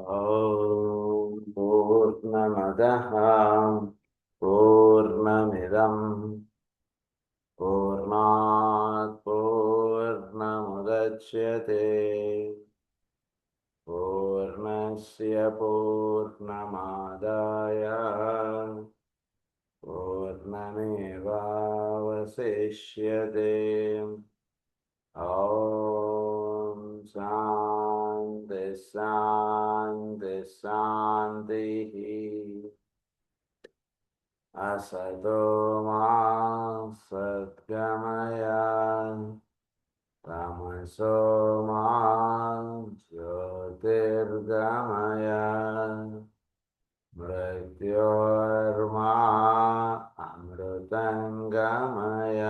ॐ पूर्णमदः पूर्णमिदं पूर्णात् पूर्णमुदच्यते पूर्णस्य पूर्णमादाय पूर्णमेवावशिष्यते। ॐ शान्ति शान्ति शान्तिः। असतो मा सद्गमय तमसो मा ज्योतिर्गमय मृत्योर्मा अमृतङ्गमय।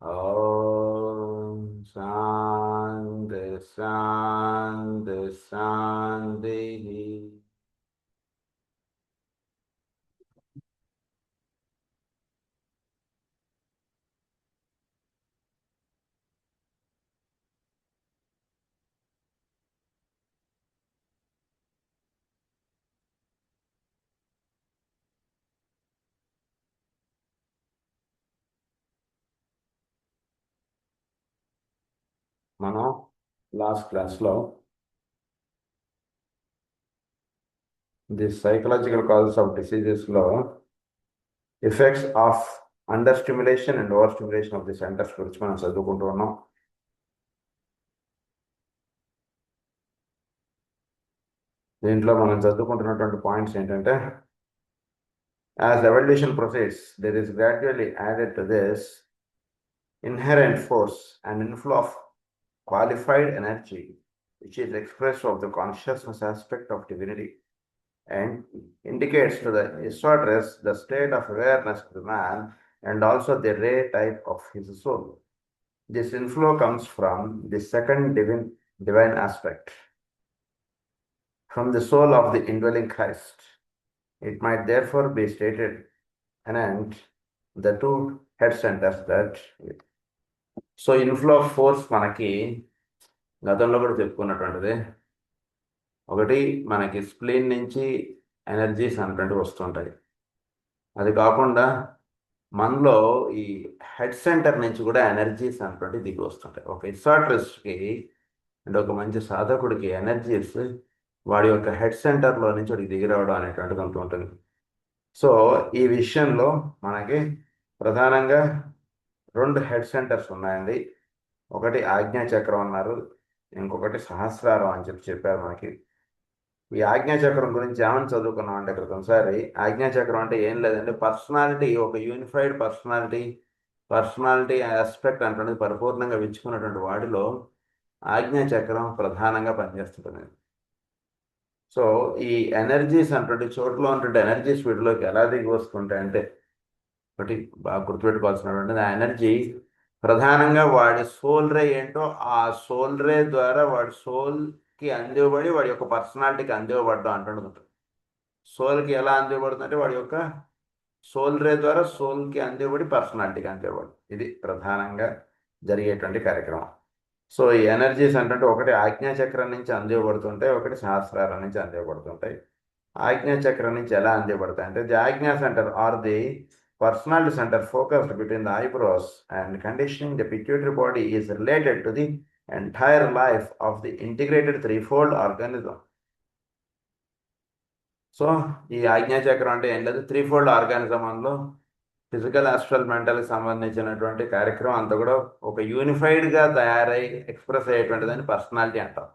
ॐ शान्ति शान्ति शान्तिः। మనం లాస్ట్ క్లాస్లో ది సైకలాజికల్ కాజెస్ ఆఫ్ డిసీజెస్లో effects of under stimulation and over stimulation of the centres గురించి మనం చదువుకుంటూ ఉన్నాం. దీంట్లో మనం చదువుకుంటున్నటువంటి పాయింట్స్ ఏంటంటే, as evolution proceeds there is gradually added to this inherent force and inflow of qualified energy, which is expressed of the consciousness aspect of divinity and indicates to the esoterist the state of awareness of the man and also the ray type of his soul. This inflow comes from the second divine aspect, from the soul of the indwelling Christ. It might therefore be stated anent the two head centers that so inflow of force మనకి గతంలో కూడా చెప్పుకున్నటువంటిది. ఒకటి మనకి spleen నుంచి energies అనేటువంటివి వస్తుంటాయి. అది కాకుండా మనలో ఈ హెడ్ సెంటర్ నుంచి కూడా ఎనర్జీస్ అనేటువంటివి దిగి వస్తుంటాయి. ఒక ఇసాట్రిస్ట్కి అంటే ఒక మంచి సాధకుడికి ఎనర్జీస్ వాడి యొక్క హెడ్ సెంటర్లో నుంచి వాడికి దిగి రావడం అనేటువంటిది అంత ఉంటుంది. సో ఈ విషయంలో మనకి ప్రధానంగా రెండు హెడ్ సెంటర్స్ ఉన్నాయండి. ఒకటి ఆజ్ఞాచక్రం అన్నారు, ఇంకొకటి సహస్రారం అని చెప్పారు మనకి. ఈ ఆజ్ఞాచక్రం గురించి ఏమని చదువుకున్నాం అంటే క్రితంసారి, ఆజ్ఞాచక్రం అంటే ఏం లేదంటే పర్సనాలిటీ, ఒక యూనిఫైడ్ పర్సనాలిటీ ఆస్పెక్ట్ అంటే పరిపూర్ణంగా విచ్చుకున్నటువంటి వాడిలో ఆజ్ఞాచక్రం ప్రధానంగా పనిచేస్తుంది. సో ఈ ఎనర్జీస్ అంటే చోట్ల ఉన్నటువంటి ఎనర్జీస్ వీటిలోకి ఎలా దిగి వస్తుంటాయి అంటే, ఒకటి బాగా గుర్తుపెట్టుకోవాల్సినటువంటి, ఆ ఎనర్జీ ప్రధానంగా వాడి సోల్ రే ఏంటో ఆ సోల్ రే ద్వారా వాడి సోల్కి అందివ్వబడి వాడి యొక్క పర్సనాలిటీకి అందివ్వబడ్డం అంటుంటుంది. సోల్కి ఎలా అందివ్వబడుతుంది అంటే వాడి యొక్క సోల్ రే ద్వారా సోల్కి అందివ్వబడి పర్సనాలిటీకి అందివ్వబడి, ఇది ప్రధానంగా జరిగేటువంటి కార్యక్రమం. సో ఈ ఎనర్జీస్ అంటే ఒకటి ఆజ్ఞాచక్రం నుంచి అందివ్వబడుతుంటాయి, ఒకటి సహస్రారం నుంచి అందివ్వబడుతుంటాయి. ఆజ్ఞాచక్రం నుంచి ఎలా అందివ్వబడతాయి అంటే, the Ajna centre or the personality center focused between the eyebrows and conditioning the pituitary body is related to the entire life of the integrated threefold organism. So ఈ ఆజ్ఞాచక్రం అంటే ఏం లేదు, త్రీఫోల్డ్ ఆర్గానిజం అందులో ఫిజికల్, ఆస్ట్రల్, మెంటల్కి సంబంధించినటువంటి కార్యక్రమం అంతా కూడా ఒక యూనిఫైడ్గా తయారై ఎక్స్ప్రెస్ అయ్యేటువంటిదని పర్సనాలిటీ అంటాం.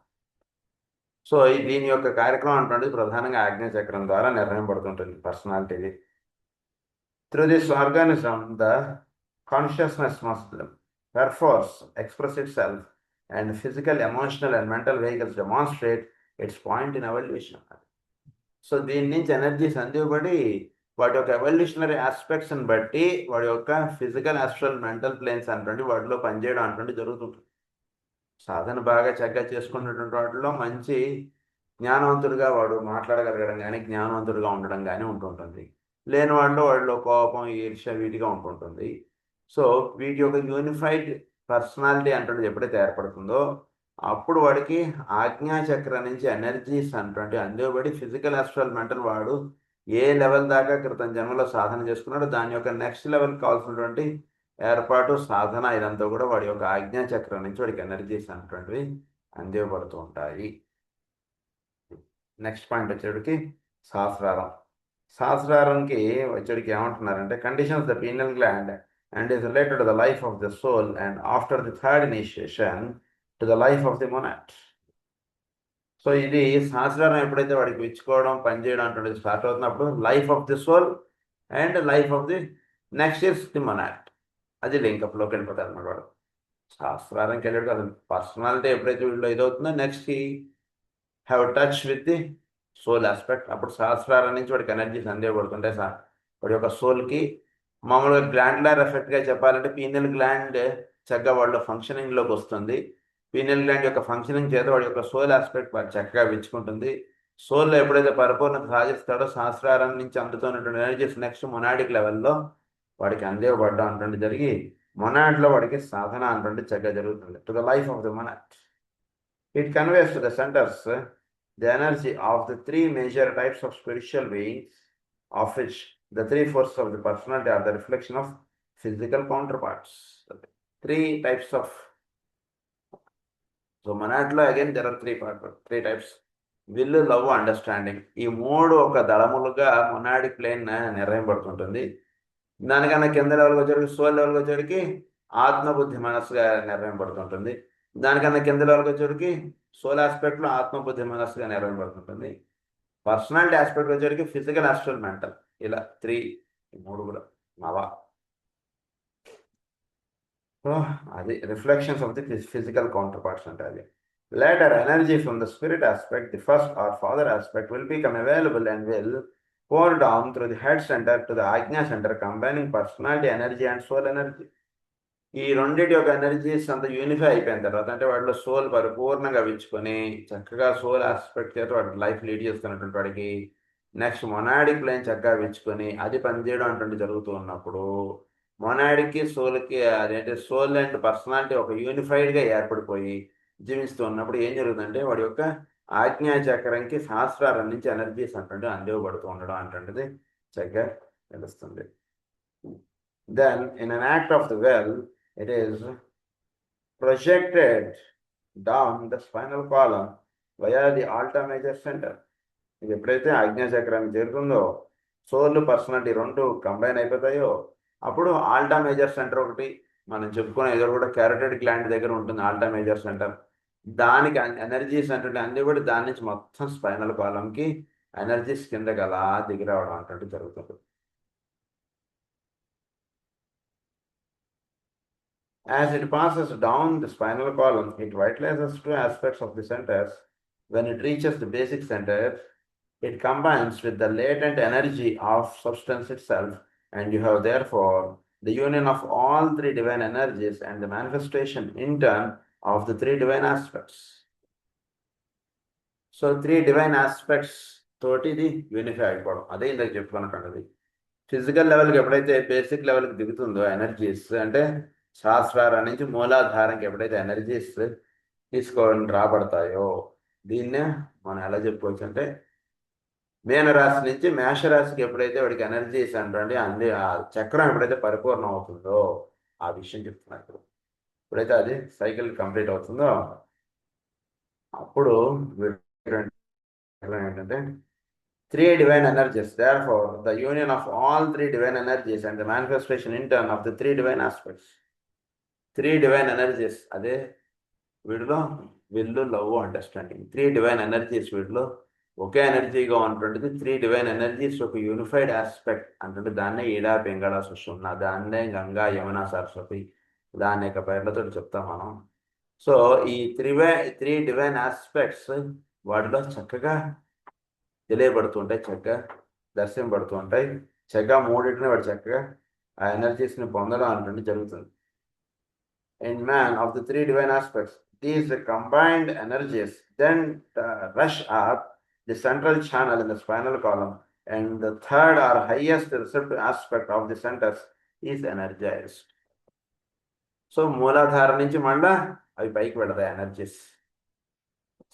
సో దీని యొక్క కార్యక్రమం అంటే ప్రధానంగా ఆజ్ఞాచక్రం ద్వారా నిర్ణయింపబడుతుంటుంది పర్సనాలిటీది. Through this organism, the consciousness must perforce express itself, and physical, emotional, and mental vehicles demonstrate its point in evolution. So దీని నుంచి ఎనర్జీస్ అందివ్వబడి వాటి యొక్క ఎవల్యూషనరీ ఆస్పెక్ట్స్ని బట్టి వాడి యొక్క ఫిజికల్, ఆస్ట్రల్, మెంటల్ ప్లేన్స్ అనేటువంటి వాటిలో పనిచేయడం అనేటువంటి జరుగుతుంది. సాధన బాగా చక్కగా చేసుకున్నటువంటి వాటిలో మంచి జ్ఞానవంతుడిగా వాడు మాట్లాడగలగడం కానీ, జ్ఞానవంతుడిగా ఉండడం కానీ ఉంటుంటుంది. లేని వాడిలో కోపం, ఈర్ష్య వీటిగా ఉంటుంటుంది. సో వీటి యొక్క యూనిఫైడ్ పర్సనాలిటీ అంటే ఎప్పుడైతే ఏర్పడుతుందో అప్పుడు వాడికి ఆజ్ఞాచక్ర నుంచి ఎనర్జీస్ అంటే అందుబడి ఫిజికల్ అస్ట్రల్ మెంటల్ వాడు ఏ లెవెల్ దాకా క్రితం జన్మలో సాధన చేసుకున్నాడో దాని యొక్క నెక్స్ట్ లెవెల్ కావాల్సినటువంటి ఏర్పాటు సాధన ఇదంతా కూడా వాడి యొక్క ఆజ్ఞాచక్రం నుంచి వాడికి ఎనర్జీస్ అనేటువంటివి అందివ్వబడుతూ ఉంటాయి. నెక్స్ట్ పాయింట్ వచ్చేటికి సహస్రారం. సహస్రారంకి వచ్చేటికి ఏమంటున్నారంటే conditions the pineal gland and is related to the life of the soul and after the third initiation to the life of the monad. So ఇది సహస్రారం ఎప్పుడైతే వాడికి విచ్చుకోవడం పనిచేయడం అటువంటిది స్టార్ట్ అవుతున్నప్పుడు life of the soul and life of the next is the monad, అది లింకప్లోకి వెళ్ళిపోతారు అన్నమాట వాడు. సహస్రారంకి వెళ్ళాడు కదా, పర్సనాలిటీ ఎప్పుడైతే వీళ్ళు ఇదవుతుందో next have touch with the soul aspect. అప్పుడు సహస్రారం నుంచి వాడికి ఎనర్జీస్ అందేయబడుతుంటాయి. వాడి యొక్క సోల్కి మామూలుగా గ్లాండ్లర్ ఎఫెక్ట్గా చెప్పాలంటే పీనల్ గ్లాండ్ చక్కగా వాళ్ళ ఫంక్షనింగ్లోకి వస్తుంది. పీనల్ గ్లాండ్ యొక్క ఫంక్షనింగ్ చేత వాడి యొక్క సోల్ ఆస్పెక్ట్ వాడు చక్కగా విచ్చుకుంటుంది. సోల్లో ఎప్పుడైతే పరిపూర్ణత సాధిస్తాడో సహస్రారం నుంచి అందుతున్నటువంటి ఎనర్జీస్ నెక్స్ట్ మొనాడిక్ లెవెల్లో వాడికి అందేవబడ్డం అటువంటి జరిగి మొనాడ్లో వాడికి సాధన అటువంటి చక్కగా జరుగుతుంది. To the life of the monad. It conveys to the centers the energy of the three major types of spiritual beings, of which the three forces of the personality are the reflection of physical counterparts. Three types of. So, Manatla again there are three types. Will, love, understanding. ఈ మూడు ఒక దళములుగా monadic plane నిర్ణయింపబడుతుంటుంది. దానికన్నా కింద లెవెల్కి వచ్చేటికి soul లెవెల్కి వచ్చేటికి ఆత్మబుద్ధి మనస్సుగా నిర్ణయింపబడుతుంటుంది. దానికన్నా కింద లెవెల్కి వచ్చేటికి సోల్ ఆస్పెక్ట్లో ఆత్మబుద్ధి మనస్సుగా నిర్వహించబడుతుంటుంది. పర్సనాలిటీ ఆస్పెక్ట్ వచ్చేటికి ఫిజికల్ ఆస్ట్రల్ మెంటల్, ఇలా మూడు కూడా నవ. అది reflections of the physical counterparts అంటే అది. Later, energy from the spirit aspect, the first or father aspect, will become available and will pour down through the head center to the Ajna center, combining personality energy and soul energy. ఈ రెండింటి యొక్క energies అంతా unify అయిపోయిన తర్వాత అంటే వాటిలో soul పరిపూర్ణంగా విచ్చుకొని చక్కగా సోల్ ఆస్పెక్ట్ చేత వాటి లైఫ్ లీడ్ చేస్తున్నటువంటి వాడికి నెక్స్ట్ మొనాడిక్ లైన్ చక్కగా విచ్చుకొని అది పనిచేయడం అటువంటి జరుగుతూ ఉన్నప్పుడు మొనాడిక్కి సోల్కి అదేంటే సోల్ అండ్ పర్సనాలిటీ ఒక యూనిఫైడ్గా ఏర్పడిపోయి జీవిస్తూ ఉన్నప్పుడు ఏం జరుగుతుందంటే వాడి యొక్క ఆజ్ఞాచక్రంకి సహస్రారం నుంచి ఎనర్జీస్ అంటే అందివ్వబడుతూ ఉండడం అటువంటిది చక్కగా తెలుస్తుంది. Then in an act of the will, it is projected down the spinal column via the alta major center. ఇది ఎప్పుడైతే ఆజ్ఞాచక్రానికి చేరుతుందో సోల్ పర్సనాలిటీ రెండు కంబైన్ అయిపోతాయో అప్పుడు ఆల్టా మేజర్ సెంటర్ ఒకటి మనం చెప్పుకునే ఏదో కూడా క్యారోటిడ్ గ్లాండ్ దగ్గర ఉంటుంది ఆల్టా మేజర్ సెంటర్. దానికి ఎనర్జీస్ అంటే అందిబడి దాని నుంచి మొత్తం స్పైనల్ కాలంకి ఎనర్జీస్ కిందకి అలా దిగిరావడం అంటే జరుగుతుంది. As it passes down the spinal column, it vitalizes two aspects of the centers. When it reaches the basic center, it combines with the latent energy of substance itself, and you have therefore the union of all three divine energies and the manifestation in turn of the three divine aspects. So, three divine aspects తోటి ఇది unify అయిపోవడం. అదే ఇందాక చెప్పుకున్నటువంటిది physical లెవెల్కి ఎప్పుడైతే basic లెవెల్కి దిగుతుందో energies అంటే సహస్రారం నుంచి మూలాధారంకి ఎప్పుడైతే ఎనర్జీస్ తీసుకొని రాబడతాయో దీన్నే మనం ఎలా చెప్పుకోవచ్చు అంటే మీనరాశి నుంచి మేషరాశికి ఎప్పుడైతే వాడికి ఎనర్జీస్ అంటే ఆ చక్రం ఎప్పుడైతే పరిపూర్ణం అవుతుందో ఆ విషయం చెప్తున్నారు. ఎప్పుడైతే అది సైకిల్ కంప్లీట్ అవుతుందో అప్పుడు ఏంటంటే three divine energies. Therefore, the union of all three divine energies and the manifestation in turn of the three divine aspects. Three divine energies. అదే వీటిలో will, love, understanding. Three divine energies వీటిలో ఒకే ఎనర్జీగా ఉంటుంటుంది. Three divine energies ఒక unified aspect అంటే దాన్నే ఈడా, పింగళ, సుషుమ్న, దాన్నే గంగా, యమున, సరస్వతి, దాని యొక్క పేర్లతో చెప్తాం మనం. సో ఈ త్రీ డివైన్ ఆస్పెక్ట్స్ వాటిలో చక్కగా తెలియబడుతుంటాయి, చక్కగా దర్శనపడుతూ ఉంటాయి. చక్కగా మూడింటిని వాడు చక్కగా ఆ ఎనర్జీస్ని పొందడం అంటే జరుగుతుంది. In man of the three divine aspects, these combined energies then rush up the central channel in the spinal column, and the third or highest receptive aspect of the centers is energized. So మూలాధార నుంచి మళ్ళా అవి పైకి పెడతాయి energies.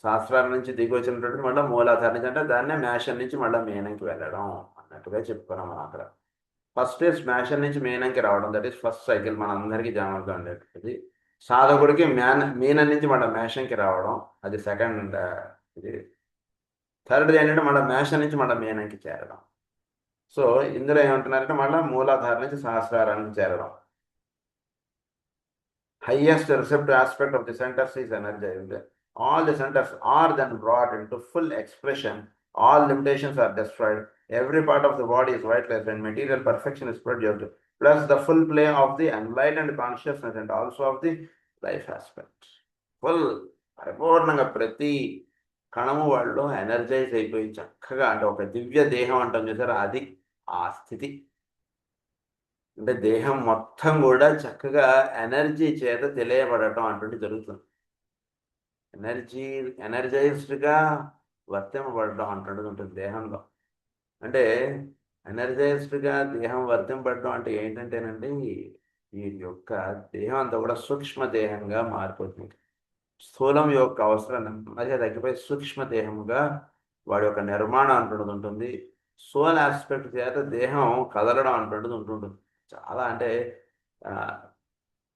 సహస్రారం నుంచి దిగి వచ్చినటువంటి మళ్ళీ మూలాధార నుంచి అంటే దాన్నే మేషం నుంచి మళ్ళీ మీనంకి వెళ్ళడం అన్నట్టుగా చెప్పుకున్నాం మనం అక్కడ. ఫస్ట్ మేషం నుంచి మీనంకి రావడం, దట్ ఈస్ ఫస్ట్ సైకిల్ మన అందరికీ జాగ్రత్తగా ఉండేది. సాధకుడికి మీనం నుంచి మళ్ళీ మేషంకి రావడం, అది సెకండ్. ఇది థర్డ్ ఏంటంటే మళ్ళీ మేషం నుంచి మళ్ళీ మీనంకి చేరడం. సో ఇందులో ఏమంటున్నారంటే మళ్ళీ మూలాధార నుంచి సహస్రారానికి చేరడం. Highest receptive aspect of the centers is energized. All the centers are then brought into full expression. All limitations are destroyed. Every part of the body is vitalized and material perfection is produced. Plus the full play of the enlightened consciousness and also of the life aspect. Full పరిపూర్ణంగా ప్రతి కణము వాళ్ళు energise అయిపోయి చక్కగా అంటే ఒక దివ్య దేహం అంటాం చూసారా, అది ఆ స్థితి. అంటే దేహం మొత్తం కూడా చక్కగా ఎనర్జీ చేత తెలియబడటం అటువంటి జరుగుతుంది. ఎనర్జైజ్డ్గా వర్తింపబడటం అంటుండదు ఉంటుంది దేహంలో. అంటే ఎనర్జైజ్డ్గా దేహం వర్తింపబడటం అంటే ఏంటంటేనండి, ఈ యొక్క దేహం అంతా కూడా సూక్ష్మ దేహంగా మారిపోతుంది. స్థూలం యొక్క అవసరం నెమ్మదిగా తగ్గిపోయి సూక్ష్మ దేహంగా వాడి యొక్క నిర్మాణం అంటున్నది ఉంటుంది. సోల్ ఆస్పెక్ట్ చేత దేహం కదలడం అంటున్నది ఉంటుంటుంది. చాలా అంటే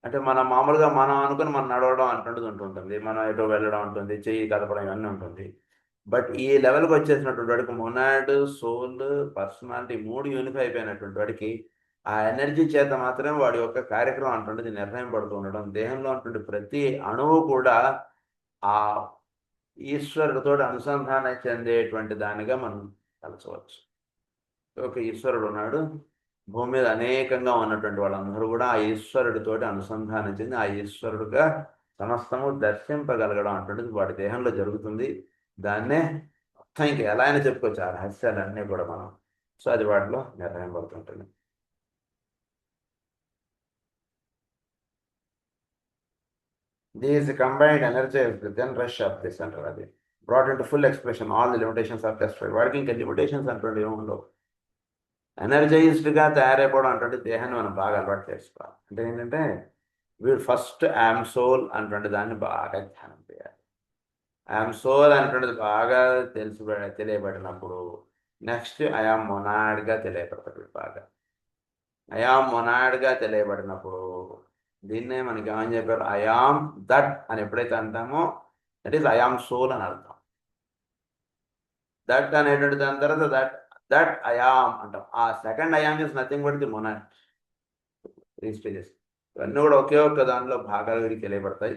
అంటే మనం మామూలుగా మనం అనుకుని మనం నడవడం అంటుండదు ఉంటుంటుంది, మనం ఎటో వెళ్ళడం ఉంటుంది, చెయ్యి కదపడం ఇవన్నీ ఉంటుంది. బట్ ఈ లెవెల్కి వచ్చేసినటువంటి వాడికి మొనాడ్, సోల్, పర్సనాలిటీ మూడు యూనిఫై అయిపోయినటువంటి వాడికి ఆ ఎనర్జీ చేత మాత్రమే వాడి యొక్క కార్యక్రమం అంటుండేది నిర్ణయం పడుతూ ఉండడం. దేహంలో ఉన్నటువంటి ప్రతి అణువు కూడా ఆ ఈశ్వరుడితో అనుసంధానం చెందేటువంటి దానిగా మనం తలచవచ్చు. ఒక ఈశ్వరుడు ఉన్నాడు, భూమి మీద అనేకంగా ఉన్నటువంటి వాళ్ళందరూ కూడా ఆ ఈశ్వరుడితోటి అనుసంధానం చెంది ఆ ఈశ్వరుడుగా సమస్తము దర్శింపగలగడం అంటుండేది వాడి దేహంలో జరుగుతుంది. దాన్నే మొత్తం ఇంక ఎలా అయినా చెప్పుకోవచ్చు ఆ రహస్యాలన్నీ కూడా మనం. సో అది వాటిలో నిర్ణయం పడుతుంటుంది. These combined energy then rush up the center, అది brought into full expression. All the limitations are destroyed. వాడికి ఇంకా లిమిటేషన్స్ అంటుండే ఏముండవు. ఎనర్జైజ్డ్గా తయారైపోవడం అంటే దేహాన్ని మనం బాగా అలవాటు చేసుకోవాలి. అంటే ఏంటంటే వీడు ఫస్ట్ ఐఎమ్ సోల్ అన్నటువంటి దాన్ని బాగా ధ్యానం చేయాలి. ఐఎమ్ సోల్ అనేటువంటిది బాగా తెలియబడినప్పుడు నెక్స్ట్ ఐఆమ్ మొనాడ్గా తెలియబడతాడు. బాగా ఐఆమ్ మొనాడ్గా తెలియబడినప్పుడు దీన్నే మనకి ఏమని చెప్పారు, ఐఆమ్ దట్ అని ఎప్పుడైతే అంటామో దట్ ఈస్ ఐఆమ్ సోల్ అని అర్థం. దట్ అనేటువంటి దాని తర్వాత దట్ ఐఆమ్ అంటాం. ఆ second I am is nothing but the monad. 3 stages ఇవన్నీ కూడా ఒకే ఒక్క దానిలో భాగాలు వీడికి తెలియబడతాయి.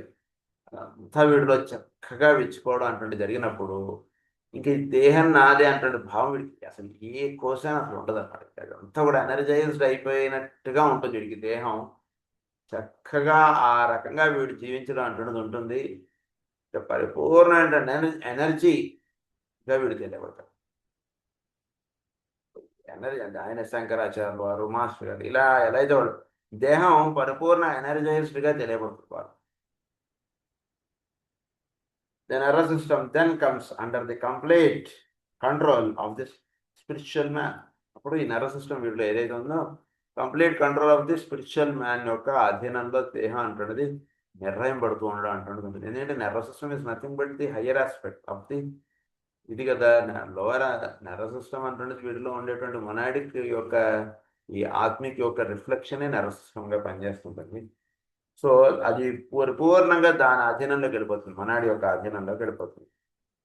అంతా వీడిలో చక్కగా విచ్చుకోవడం అటువంటి జరిగినప్పుడు ఇంక ఈ దేహం నాదే అటువంటి భావం వీడికి అసలు ఏ కోసైనా అసలు ఉండదు అన్నమాట. అంతా కూడా ఎనర్జైజ్డ్ అయిపోయినట్టుగా ఉంటుంది వీడికి దేహం. చక్కగా ఆ రకంగా వీడు జీవించడం అంటున్నది ఉంటుంది. పరిపూర్ణ ఎనర్జీగా వీడు తెలియబడతాడు. ఎనర్జీ అంటే ఆయన శంకరాచార్యులు వారు, మాస్టర్ గారు ఇలా ఎలా అయితే వాళ్ళు దేహం పరిపూర్ణ ఎనర్జైజ్డ్గా తెలియబడుతుంది వారు. The nervous system then comes under the complete control of this spiritual man. అప్పుడు ఈ నర్వస్ సిస్టమ్ వీటిలో ఏదైతే ఉందో complete control of the spiritual man యొక్క అధీనంలో దేహం అంటున్నది నిర్ణయం పడుతూ ఉండడం అంటుంటుంది. ఎందుకంటే nervous system is nothing but the higher aspect of the ఇది కదా. లోవర్ నర్వస్ సిస్టమ్ అంటున్నది వీటిలో ఉండేటువంటి మొనాడిక్ యొక్క ఈ ఆత్మిక్ యొక్క రిఫ్లెక్షనే నర్వస్ సిస్టమ్గా పనిచేస్తుంటుంది. సో అది పూర్ణంగా దాని అధీనంలోకి వెళ్ళిపోతుంది, మొనాడి యొక్క అధీనంలోకి వెళ్ళిపోతుంది.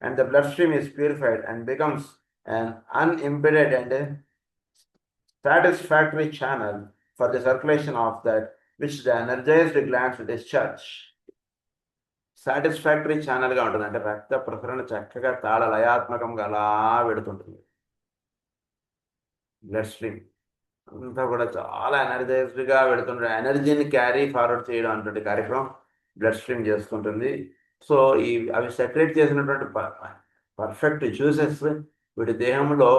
And the blood stream is purified and becomes an unimpeded and satisfactory channel for the circulation of that which the energized glands discharge. Satisfactory ఛానల్గా ఉంటుంది, అంటే రక్త ప్రసరణ చక్కగా తాళ లయాత్మకంగా అలా వెడుతుంటుంది. బ్లడ్ స్ట్రీమ్ అంతా కూడా చాలా ఎనర్జైజ్డ్గా వెళుతుంటే ఎనర్జీని క్యారీ ఫార్వర్డ్ చేయడం అటువంటి కార్యక్రమం బ్లడ్ స్ట్రీమ్ చేస్తుంటుంది. సో అవి సెక్రెట్ చేసినటువంటి పర్ఫెక్ట్ జ్యూసెస్ వీటి దేహంలో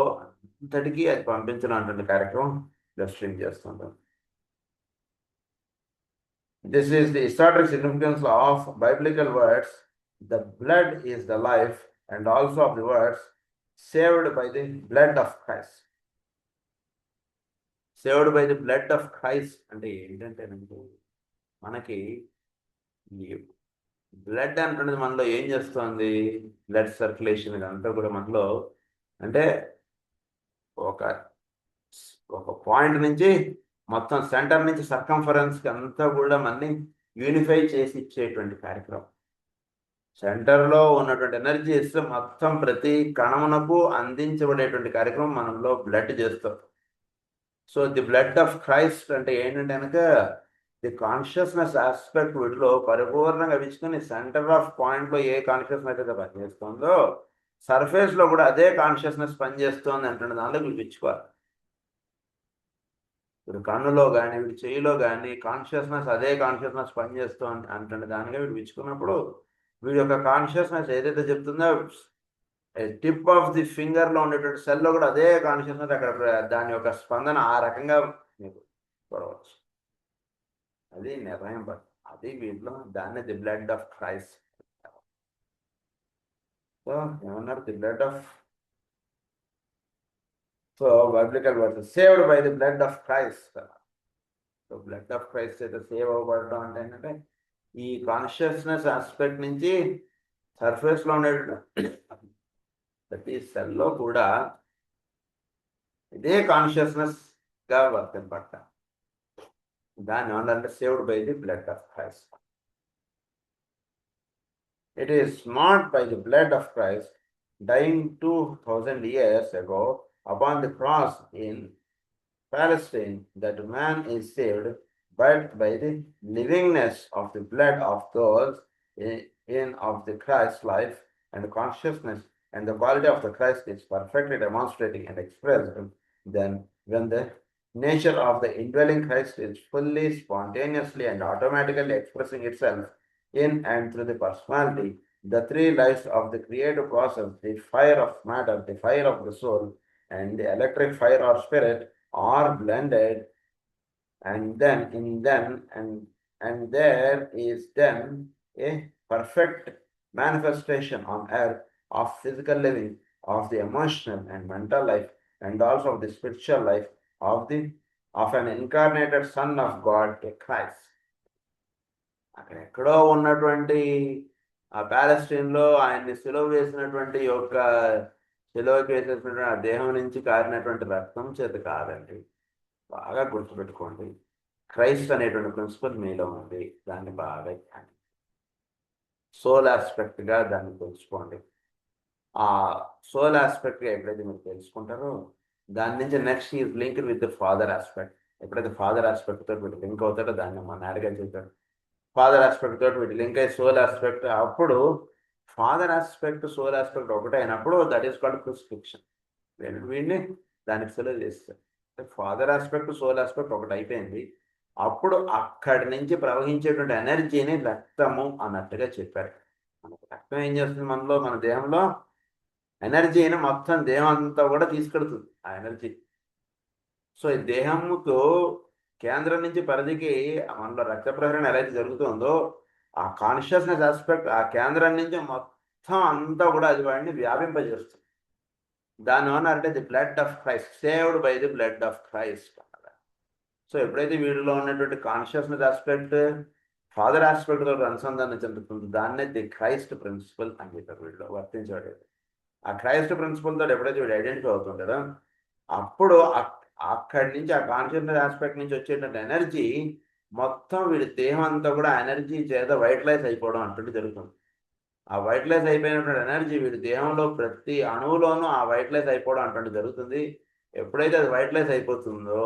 అంతటికీ అది పంపించడం అటువంటి కార్యక్రమం బ్లడ్ స్ట్రీమ్ చేస్తుంటుంది. This is the historic significance of biblical words. The blood is the life, and also of the words saved by the blood of Christ. Saved by the blood of Christ అంటే ఏంటంటే మనకి blood అంటున్నది మనలో ఏం చేస్తుంది? Blood circulation ఇదంతా కూడా మనలో అంటే ఒక ఒక పాయింట్ నుంచి మొత్తం సెంటర్ నుంచి సర్కంఫరెన్స్కి అంతా కూడా మనని యూనిఫై చేసి ఇచ్చేటువంటి కార్యక్రమం. సెంటర్లో ఉన్నటువంటి ఎనర్జీస్ మొత్తం ప్రతి కణమునకు అందించబడేటువంటి కార్యక్రమం మనలో బ్లడ్ చేస్తాం. So the blood of Christ అంటే ఏంటంటే కనుక ది కాన్షియస్నెస్ ఆస్పెక్ట్ వీటిలో పరిపూర్ణంగా విచ్చుకొని సెంటర్ ఆఫ్ పాయింట్లో ఏ కాన్షియస్నెస్ అయితే పనిచేస్తుందో సర్ఫేస్లో కూడా అదే కాన్షియస్నెస్ పనిచేస్తుంది అంటే దానిలో వీళ్ళు విచ్చుకోవాలి. వీడు కన్నులో కానీ వీడి చెయ్యిలో కానీ కాన్షియస్నెస్ అదే కాన్షియస్నెస్ పనిచేస్తుంది అంటే దానిగా వీడు విచ్చుకున్నప్పుడు వీడి యొక్క కాన్షియస్నెస్ ఏదైతే చెప్తుందో టిప్ ఆఫ్ ది ఫింగర్లో ఉండేటువంటి సెల్లో కూడా అదే కాన్షియస్నెస్ అక్కడ దాని యొక్క స్పందన ఆ రకంగా మీకు చూడవచ్చు. అది నిర్ణయం అది వీటిలో దాన్ని the blood of Christ. So ఏమన్నారు? The blood of so biblical words saved by the blood of Christ. So blood of Christ అయితే సేవ్ అవ్వబడడం అంటే ఏంటంటే ఈ కాన్షియస్నెస్ ఆస్పెక్ట్ నుంచి సర్ఫేస్లో ఉండే ప్రతి సెల్లో కూడా ఇదే కాన్షియస్నెస్గా వర్తింపడతాం. దాన్ని ఏమంటే saved by the blood of Christ. It is not by the blood of Christ dying 2000 years ago upon the cross in Palestine that man is saved, but by the livingness of the blood of those in of the Christ life and consciousness, and the quality of the Christ is perfectly demonstrating and expressed. Then when the nature of the indwelling Christ is fully, spontaneously and automatically expressing itself in and through the personality, the three lives of the creative process, the fire of matter, the fire of the soul, and the electric fire or spirit are blended, and then in them and there is then a perfect manifestation on earth of physical living, of the emotional and mental life, and also of the spiritual life of an incarnated Son of God, Christ. అక్కడెక్కడో ఉన్నటువంటి ఆ ప్యాలెస్టైన్లో ఆయన్ని సిలువ వేసినటువంటి యొక్క సిలువకి వేసేసినటువంటి ఆ దేహం నుంచి కారినటువంటి రక్తం చేత కాదండి. బాగా గుర్తుపెట్టుకోండి. క్రైస్ట్ అనేటువంటి ప్రిన్సిపల్ మీలో ఉంది. దాన్ని బాగా సోల్ ఆస్పెక్ట్గా దాన్ని తెలుసుకోండి. ఆ సోల్ ఆస్పెక్ట్గా ఎప్పుడైతే మీరు తెలుసుకుంటారో దాని నుంచి next is linked with the father aspect. ఎప్పుడైతే ఫాదర్ ఆస్పెక్ట్తో వీడు లింక్ అవుతాడో దాన్ని మన నాడిగా చెప్తాడు. ఫాదర్ ఆస్పెక్ట్ తోటి వీటి లింక్ అయ్యి సోల్ ఆస్పెక్ట్. అప్పుడు ఫాదర్ ఆస్పెక్ట్ సోల్ ఆస్పెక్ట్ ఒకటే అయినప్పుడు దట్ ఈస్ కాల్డ్ క్రూసిఫిక్షన్. వీడిని దానికి సెలవు చేస్తారు. ఫాదర్ ఆస్పెక్ట్ సోల్ ఆస్పెక్ట్ ఒకటి అయిపోయింది. అప్పుడు అక్కడి నుంచి ప్రవహించేటువంటి ఎనర్జీని రక్తము అన్నట్టుగా చెప్పారు. మనకు రక్తం ఏం చేస్తుంది? మనలో మన దేహంలో ఎనర్జీని మొత్తం దేహం అంతా కూడా తీసుకెడుతుంది ఆ ఎనర్జీ. సో ఈ దేహముతో కేంద్రం నుంచి పరిధికి మనలో రక్త ప్రసరణ ఎలా జరుగుతుందో ఆ కాన్షియస్నెస్ ఆస్పెక్ట్ ఆ కేంద్రం నుంచి మొత్తం అంతా కూడా అది వాడిని వ్యాపింపజేస్తుంది. దానివల్ల అంటే the blood of Christ, saved by the blood of Christ. So ఎప్పుడైతే వీడిలో ఉన్నటువంటి కాన్షియస్నెస్ ఆస్పెక్ట్ ఫాదర్ ఆస్పెక్ట్ తోటి అనుసంధానం చెందుతుంది, దాన్నే ది క్రైస్ట్ ప్రిన్సిపల్ అని చెప్పారు వీడిలో వర్తించేవాడు. ఆ క్రైస్ట్ ప్రిన్సిపల్ తోటి ఎప్పుడైతే వీడు ఐడెంటిఫై అవుతుంటారో అప్పుడు అక్కడి నుంచి ఆ కాన్షియస్నెస్ ఆస్పెక్ట్ నుంచి వచ్చేటువంటి ఎనర్జీ మొత్తం వీడి దేహం అంతా కూడా ఎనర్జీ చేత వైటలైజ్ అయిపోవడం అంటుంటే జరుగుతుంది. ఆ వైటలైజ్ అయిపోయినటువంటి ఎనర్జీ వీడి దేహంలో ప్రతి అణువులోనూ ఆ వైటలైజ్ అయిపోవడం అంటుంటే జరుగుతుంది. ఎప్పుడైతే అది వైటలైజ్ అయిపోతుందో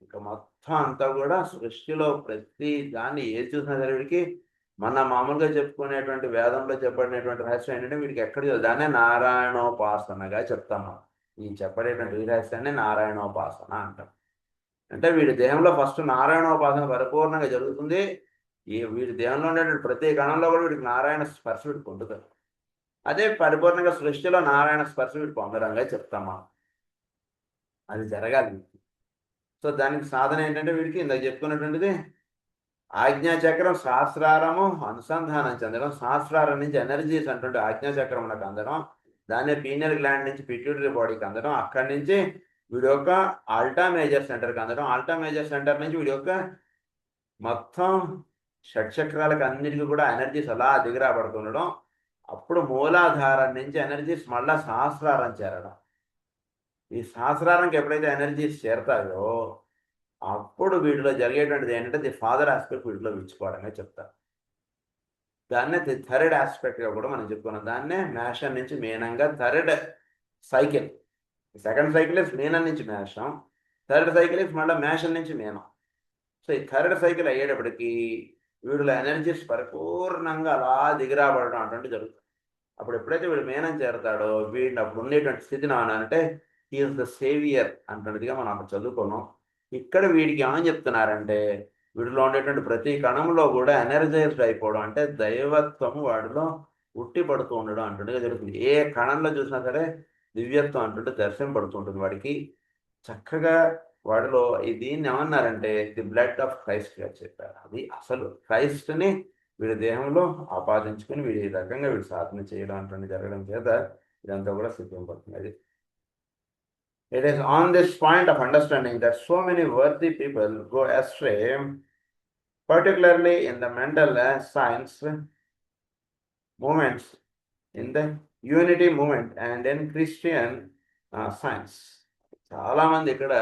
ఇంకా మొత్తం అంతా కూడా సృష్టిలో ప్రతి దాన్ని ఏది చూసినా సరే వీడికి మన మామూలుగా చెప్పుకునేటువంటి వేదంలో చెప్పబడినటువంటి రహస్యం ఏంటంటే వీడికి ఎక్కడ దాన్నే నారాయణోపాసనగా చెప్తాము. ఈ చెప్పడేటువంటి ఈ రహస్యాన్ని నారాయణోపాసన అంటాం. అంటే వీడి దేహంలో ఫస్ట్ నారాయణోపాసన పరిపూర్ణంగా జరుగుతుంది. వీడి దేహంలో ఉండేటువంటి ప్రతి కణంలో కూడా వీడికి నారాయణ స్పర్శ వీడికి పొందుతారు. అదే పరిపూర్ణంగా సృష్టిలో నారాయణ స్పర్శ వీడి పొందడంగా చెప్తామా. అది జరగాలి. సో దానికి సాధన ఏంటంటే వీడికి ఇందాక చెప్పుకున్నటువంటిది ఆజ్ఞాచక్రం సహస్రారము అనుసంధానం చెందడం, సహస్రారం నుంచి ఎనర్జీస్ అంటే ఆజ్ఞాచక్రంలోకి అందడం, దాన్ని పీనియల్ గ్లాండ్ నుంచి పిట్యూటరీ బాడీకి అందడం, అక్కడి నుంచి వీడి యొక్క ఆల్టా మేజర్ సెంటర్కి అందడం, ఆల్టా మేజర్ సెంటర్ నుంచి వీడి యొక్క మొత్తం షట్చక్రాలకు అన్నిటికీ కూడా ఎనర్జీస్ అలా దిగిరాబడుతుండడం, అప్పుడు మూలాధారం నుంచి ఎనర్జీస్ మళ్ళా సహస్రారం చేరడం. ఈ సహస్రారంకి ఎప్పుడైతే ఎనర్జీస్ చేరతాయో అప్పుడు వీటిలో జరిగేటువంటిది ఏంటంటే ది ఫాదర్ ఆస్పెక్ట్ వీటిలో విచ్చుకోవడమే చెప్తారు. దాన్నే ది థర్డ్ ఆస్పెక్ట్గా కూడా మనం చెప్పుకున్నాం. దాన్నే మేషం నుంచి మీనంగా third cycle. Second cycle is మీనం నుంచి మేషం, థర్డ్ సైకిల్ ఇస్ మళ్ళీ మేషం నుంచి మీనం. సో ఈ థర్డ్ సైకిల్ అయ్యేటప్పటికి వీడిలో ఎనర్జీస్ పరిపూర్ణంగా అలా దిగిరాబడడం అటువంటి జరుగుతుంది. అప్పుడు ఎప్పుడైతే వీడు మీనం చేరతాడో వీడిని అప్పుడు ఉండేటువంటి స్థితిని అంటే హీఈస్ ద సేవియర్ అంటున్నదిగా మనం అప్పుడు చదువుకున్నాం. ఇక్కడ వీడికి ఏమని చెప్తున్నారంటే వీడిలో ఉండేటువంటి ప్రతి కణంలో కూడా ఎనర్జైజ్డ్ అయిపోవడం, అంటే దైవత్వం వాడిలో ఉట్టి పడుతూ ఉండడం అంటుండగా జరుగుతుంది. ఏ కణంలో చూసినా సరే దివ్యత్వం అంటుంటే దర్శనం పడుతుంటుంది వాడికి. చక్కగా వాడిలో దీన్ని ఏమన్నారంటే ది బ్లడ్ ఆఫ్ క్రైస్ట్ గా చెప్పారు. అది అసలు క్రైస్ట్ని వీడి దేహంలో ఆపాదించుకుని వీడి రకంగా వీడి సాధన చేయడం అంటే జరగడం చేత ఇదంతా కూడా సిద్ధింపడుతుంది. It is on this point of understanding that so many worthy people go astray, particularly in the mental science movements, in the unity movement and in Christian science. చాలా మంది ఇక్కడ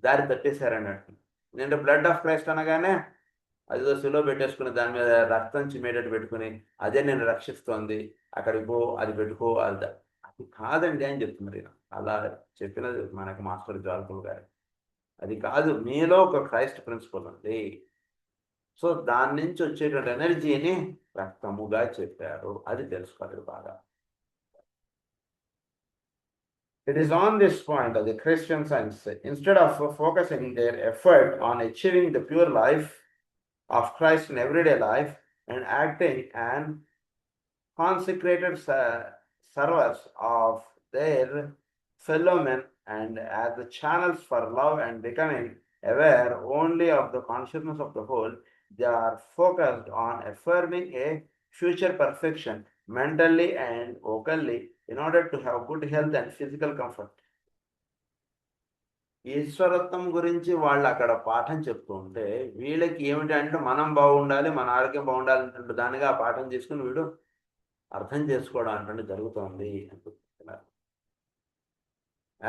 దారి తట్టేశారన్నట్టు. నేను బ్లడ్ ఆఫ్ క్రైస్ట్ అనగానే అదిదో సిలో పెట్టేసుకుని దాని మీద రక్తం చిమ్మేటట్టు పెట్టుకుని అదే నేను రక్షిస్తోంది, అక్కడికి పో, అది పెట్టుకో, అది కాదండి అని చెప్తున్నారు. అలా చెప్పినది మనకు మాస్టర్ జాల్కుల్ గారు. అది కాదు, మీలో ఒక క్రైస్ట్ ప్రిన్సిపల్ ఉంది. సో దాని నుంచి వచ్చేటువంటి ఎనర్జీని రక్తముగా చెప్పారు. అది తెలుసుకోవాలి బాగా. It is on this point of the Christian science, instead of focusing their effort on achieving the pure life of Christ in everyday life and acting and consecrated servers of their fellow men and as the channels for love and becoming aware only of the consciousness of the whole, they are focused on affirming a future perfection mentally and vocally in order to have good health and physical comfort. ఈశ్వరత్వం గురించి వాళ్ళు అక్కడ పాఠం చెప్తూ ఉంటే వీళ్ళకి ఏమిటంటే మనం బాగుండాలి, మన ఆరోగ్యం బాగుండాలి అంటే దానిగా ఆ పాఠం తీసుకుని వీడు అర్థం చేసుకోవడం అంటే జరుగుతోంది అనుకుంటున్నారు.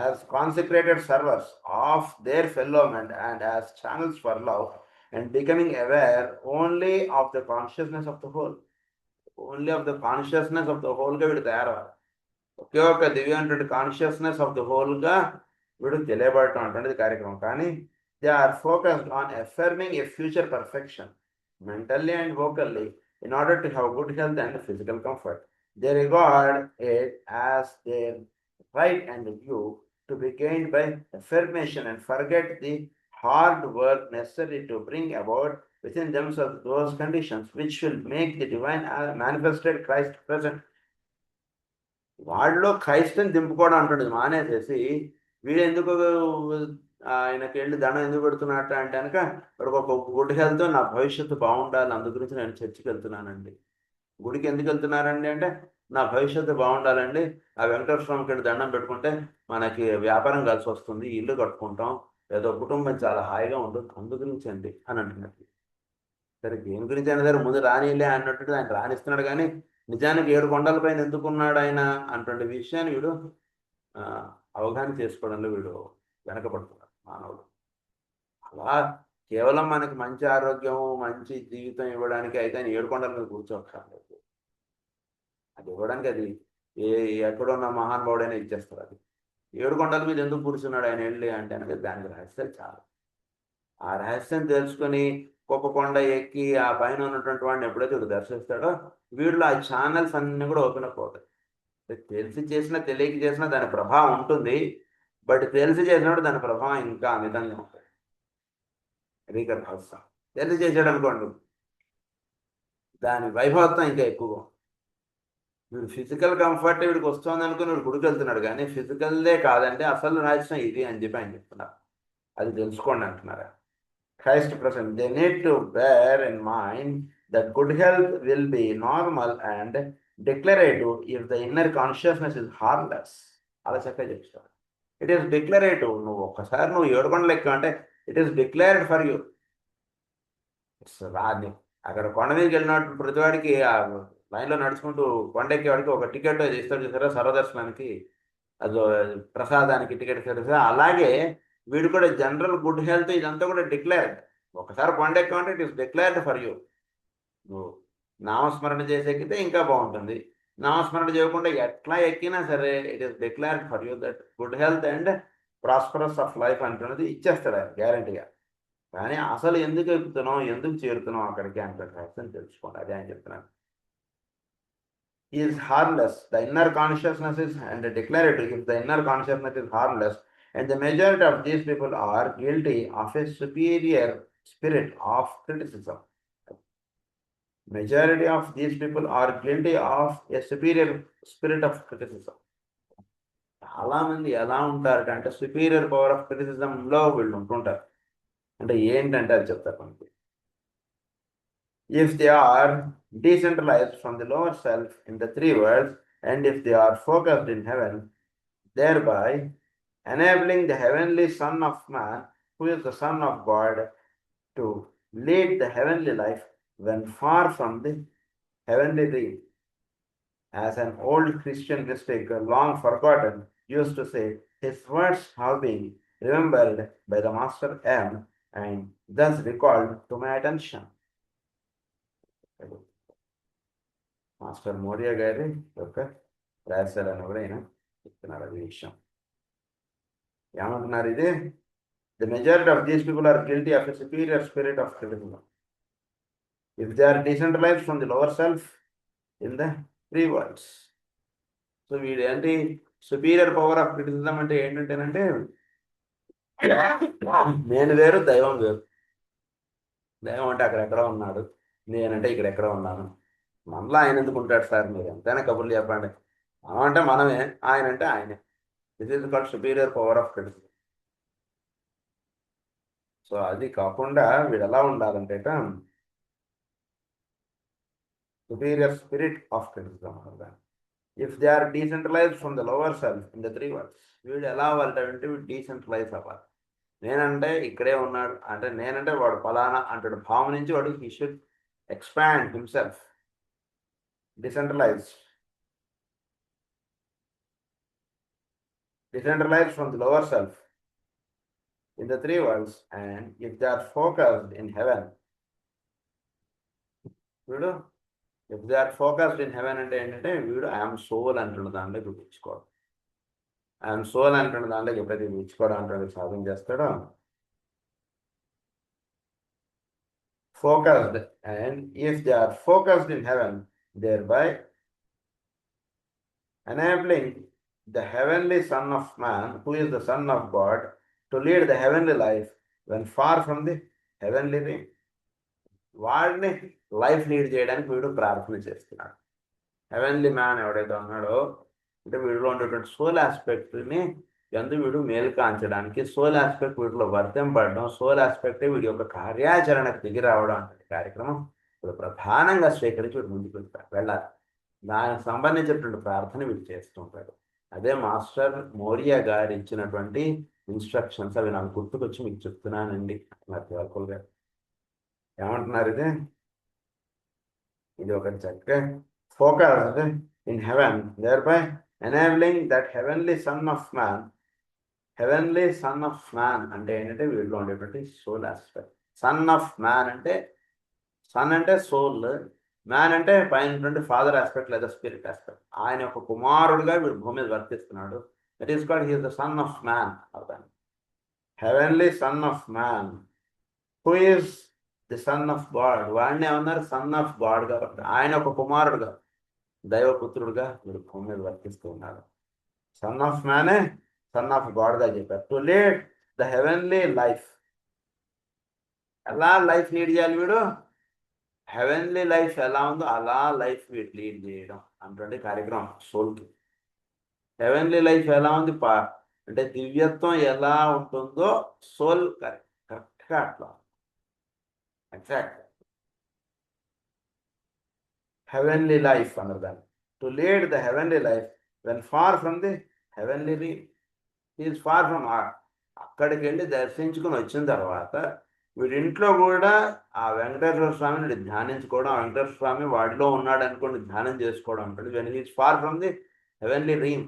As consecrated servers of their fellow men and as channels for love and becoming aware only of the consciousness of the whole. Only of the consciousness of the whole గా వీడు తయారవ్వాలి. ఒకే ఒక్క దివ్యమైనటువంటి కాన్షియస్నెస్ ఆఫ్ ద హోల్ గా వీడు తెలియబడటం అటువంటిది కార్యక్రమం. కానీ they are focused on affirming a future perfection mentally and vocally in order to have good health and physical comfort. They regard it as their right and view to be gained by affirmation and forget the hard work necessary to bring about within themselves those conditions which will make the divine manifested Christ present. వాళ్ళలో క్రైస్తని దింపుకోవడం అంటుండదు మానేసేసి వీడు ఎందుకు ఆయనకి వెళ్ళి దండం ఎందుకు పెడుతున్నట్టు అంటే కనుక వాడికి ఒక గుడ్ హెల్త్, నా భవిష్యత్తు బాగుండాలి, అందు గురించి నేను చర్చికి వెళ్తున్నానండి. గుడికి ఎందుకు వెళ్తున్నారండి అంటే నా భవిష్యత్తు బాగుండాలండి, ఆ వెంకటేశ్వర స్వామికి వెళ్ళి దండం పెట్టుకుంటే మనకి వ్యాపారం కలిసి వస్తుంది, ఇల్లు కట్టుకుంటాం, ఏదో కుటుంబం చాలా హాయిగా ఉంటుంది, అందు గురించి అండి అని అంటున్నట్టు. సరే దేని గురించి అయినా సరే ముందు రానిలే అన్నట్టు ఆయన రాణిస్తున్నాడు. కానీ నిజానికి 7 కొండలపైన ఎందుకున్నాడు ఆయన అటువంటి విషయాన్ని వీడు అవగాహన చేసుకోవడంలో వీడు వెనకబడుతున్నాడు మానవుడు. అలా కేవలం మనకి మంచి ఆరోగ్యం, మంచి జీవితం ఇవ్వడానికి అయితే ఆయన 7 కొండల మీద కూర్చోక్కర్లేదు. అది ఇవ్వడానికి అది ఎక్కడున్న మహానుభావుడైనా ఇచ్చేస్తారు. అది 7 కొండల మీద ఎందుకు కూర్చున్నాడు ఆయన వెళ్ళి అంటే దానికి రహస్యాలు చాలా. ఆ రహస్యం తెలుసుకొని గొప్ప కొండ ఎక్కి ఆ పైన ఉన్నటువంటి వాడిని ఎప్పుడైతే వీడు దర్శిస్తాడో వీడిలో ఆ ఛానల్స్ అన్నీ కూడా ఓపెన్ అప్ అవుతాయి. తెలిసి చేసినా తెలియక చేసినా దాని ప్రభావం ఉంటుంది. బట్ తెలిసి చేసినప్పుడు దాని ప్రభావం ఇంకా అమితంగా ఉంటుంది. అది ఇక్కడ రహస్యం. తెలిసి చేసాడు అనుకోండి దాని వైభవత్వం ఇంకా ఎక్కువగా. వీడు ఫిజికల్ కంఫర్ట్ వీడికి వస్తుంది అనుకుని వీడు గుడికి వెళ్తున్నాడు. కానీ ఫిజికల్దే కాదంటే అసలు రహస్యం ఇది అని చెప్పి ఆయన చెప్తున్నారు. అది తెలుసుకోండి అంటున్నారు. Christ present, they need to bear in mind that good health will be normal and declarative if the inner consciousness is harmless. అలా చక్కగా చెప్తారు. It is declarative. నువ్వు ఒక్కసారి నువ్వు 7 కొండలు ఎక్కావు అంటే it is declared for you. It's రాని అక్కడ కొండ మీదకి వెళ్ళినట్టు ప్రతివాడికి ఆ లైన్లో నడుచుకుంటూ కొండెక్కేవాడికి ఒక టికెట్ ఇస్తాడు చూసారా సర్వదర్శనానికి, అది ప్రసాదానికి టికెట్ ఇస్తారు. అలాగే వీడు కూడా జనరల్ గుడ్ హెల్త్ ఇదంతా కూడా డిక్లేర్డ్. ఒకసారి కొండెక్కామంటే it is declared for you. నువ్వు నామస్మరణ చేసి ఎక్కితే ఇంకా బాగుంటుంది, నామస్మరణ చేయకుండా ఎట్లా ఎక్కినా సరే it is declared for you that good health and prosperous of life అంటున్నది ఇచ్చేస్తాడు ఆయన గ్యారంటీగా. కానీ అసలు ఎందుకు ఎక్కుతున్నాం, ఎందుకు చేరుతున్నాం అక్కడికి అంటే అని తెలుసుకోండి. అదే ఆయన చెప్తున్నాను. Is harmless. The inner consciousness is, and declarative, if the inner consciousness is harmless, and the majority of these people are guilty of a superior spirit of criticism. Majority of these people are guilty of a superior spirit of criticism. చాలా మంది ఎలా ఉంటారు అంటే superior power of క్రిటిసిజంలో వీళ్ళు ఉంటుంటారు. అంటే ఏంటంటే అది చెప్తారు మనకి. If they are decentralized from the lower self in the three worlds, and if they are focused in heaven, thereby enabling the heavenly Son of Man, who is the Son of God, to lead the heavenly life when far from the heavenly realm. As an old Christian mystic, long forgotten, used to say, his words have been remembered by the Master M and thus recalled to my attention. Master Morya గారి యొక్క రాశారని కూడా ఆయన చెప్తున్నారు అది విషయం. ఏమంటున్నారు ఇది? The majority of these people are guilty of a superior spirit of criticism. If they are decentralised from the lower self in the three worlds. So వీడు ఏంటి సుపీరియర్ పవర్ ఆఫ్ క్రిటిసిజం అంటే ఏంటంటేనంటే నేను వేరు, దైవం వేరు. దైవం అంటే అక్కడెక్కడ ఉన్నాడు, నేనంటే ఇక్కడ ఎక్కడ ఉన్నాను. మనలో ఆయన ఎందుకు ఉంటాడు సార్, మీరు ఎంతైనా కబుర్లు చెప్పండి. మనం అంటే మనమే, ఆయన అంటే ఆయనే. This is called superior power of criticism. So అది కాకుండా వీడు ఎలా ఉండాలంటే superior spirit of criticism. If they are decentralise from the lower self in the three worlds, వీడు ఎలా అవ్వాలంటే వీడు డీసెంట్రలైజ్ అవ్వాలి. నేనంటే ఇక్కడే ఉన్నాడు అంటే నేనంటే వాడు ఫలానా అంటాడు భావం నుంచి వాడు he should expand himself. Decentralized from the lower self in the three worlds, and if they are focused in heaven, వీడు if they are focused in heaven అంటే ఏంటంటే వీడు ఐఎమ్ సోల్ అంటున్న దాంట్లో చూపించుకోవడం. ఐఎమ్ సోల్ అంటున్న దాంట్లో ఎప్పుడైతే చూపించుకోవడం అంటే సాధన చేస్తాడో focused, and if they are focused in heaven, thereby enabling the heavenly Son of Man, who is the Son of God, to lead the heavenly life when far from the heavenly realm. వాడిని life lead చేయడానికి వీడు ప్రార్థన చేస్తున్నాడు. Heavenly man ఎవడైతే ఉన్నాడో అంటే వీడిలో ఉండేటువంటి soul ఆస్పెక్ట్ని ఎందుకు వీడు మేలు కాంచడానికి, సోల్ ఆస్పెక్ట్ వీటిలో వర్తింపడడం, సోల్ ఆస్పెక్టే వీడి యొక్క కార్యాచరణకు దిగి రావడం అనే కార్యక్రమం ఇప్పుడు ప్రధానంగా స్వీకరించి వీడు ముందుకు వెళ్ళాలి. దానికి సంబంధించినటువంటి ప్రార్థన వీడు చేస్తూ ఉంటాడు. అదే మాస్టర్ మోరియా గారు ఇచ్చినటువంటి ఇన్స్ట్రక్షన్స్. అవి నాకు గుర్తుకొచ్చి మీకు చెప్తున్నానండి మధ్యవర్కులు గారు. ఏమంటున్నారు ఇది ఒక చక్కగా focused in heaven, thereby enabling that heavenly son of man. Heavenly son of man అంటే ఏంటంటే వీటిలో ఉండేటువంటి soul aspect. Son of man అంటే సన్ అంటే సోల్, మ్యాన్ అంటే పైన ఫాదర్ ఆస్పెక్ట్ లేదా స్పిరిట్ ఆస్పెక్ట్. ఆయన ఒక కుమారుడుగా వీడు భూమి మీద వర్తిస్తున్నాడు. That is called he is the son of man. Heavenly son of man who is the son of God. వాడిని ఏమన్నారు? సన్ ఆఫ్ గాడ్ గా. ఆయన ఒక కుమారుడుగా, దైవపుత్రుడుగా వీడు భూమి మీద వర్తిస్తూ ఉన్నాడు. సన్ ఆఫ్ మ్యానే సన్ ఆఫ్ గాడ్ గా చెప్పారు. To lead the heavenly life. ఎలా లైఫ్ లీడ్ చేయాలి వీడు? హెవెన్లీ లైఫ్ ఎలా ఉందో అలా లైఫ్ వీడు లీడ్ చేయడం అంటే కార్యక్రమం సోల్కి. హెవెన్లీ లైఫ్ ఎలా ఉంది అంటే దివ్యత్వం ఎలా ఉంటుందో సోల్ కరెక్ట్గా అట్లా ఎగ్జాక్ట్ హెవెన్లీ లైఫ్ అన్నారు దాన్ని. To lead the heavenly life when far from the heavenly realm. Is far from. అక్కడికి వెళ్ళి దర్శించుకుని వచ్చిన తర్వాత వీడింట్లో కూడా ఆ వెంకటేశ్వర స్వామిని ధ్యానించుకోవడం, ఆ వెంకటేశ్వర స్వామి వాడిలో ఉన్నాడు అనుకోండి ధ్యానం చేసుకోవడం అంటాడు. When he's far from the heavenly realm.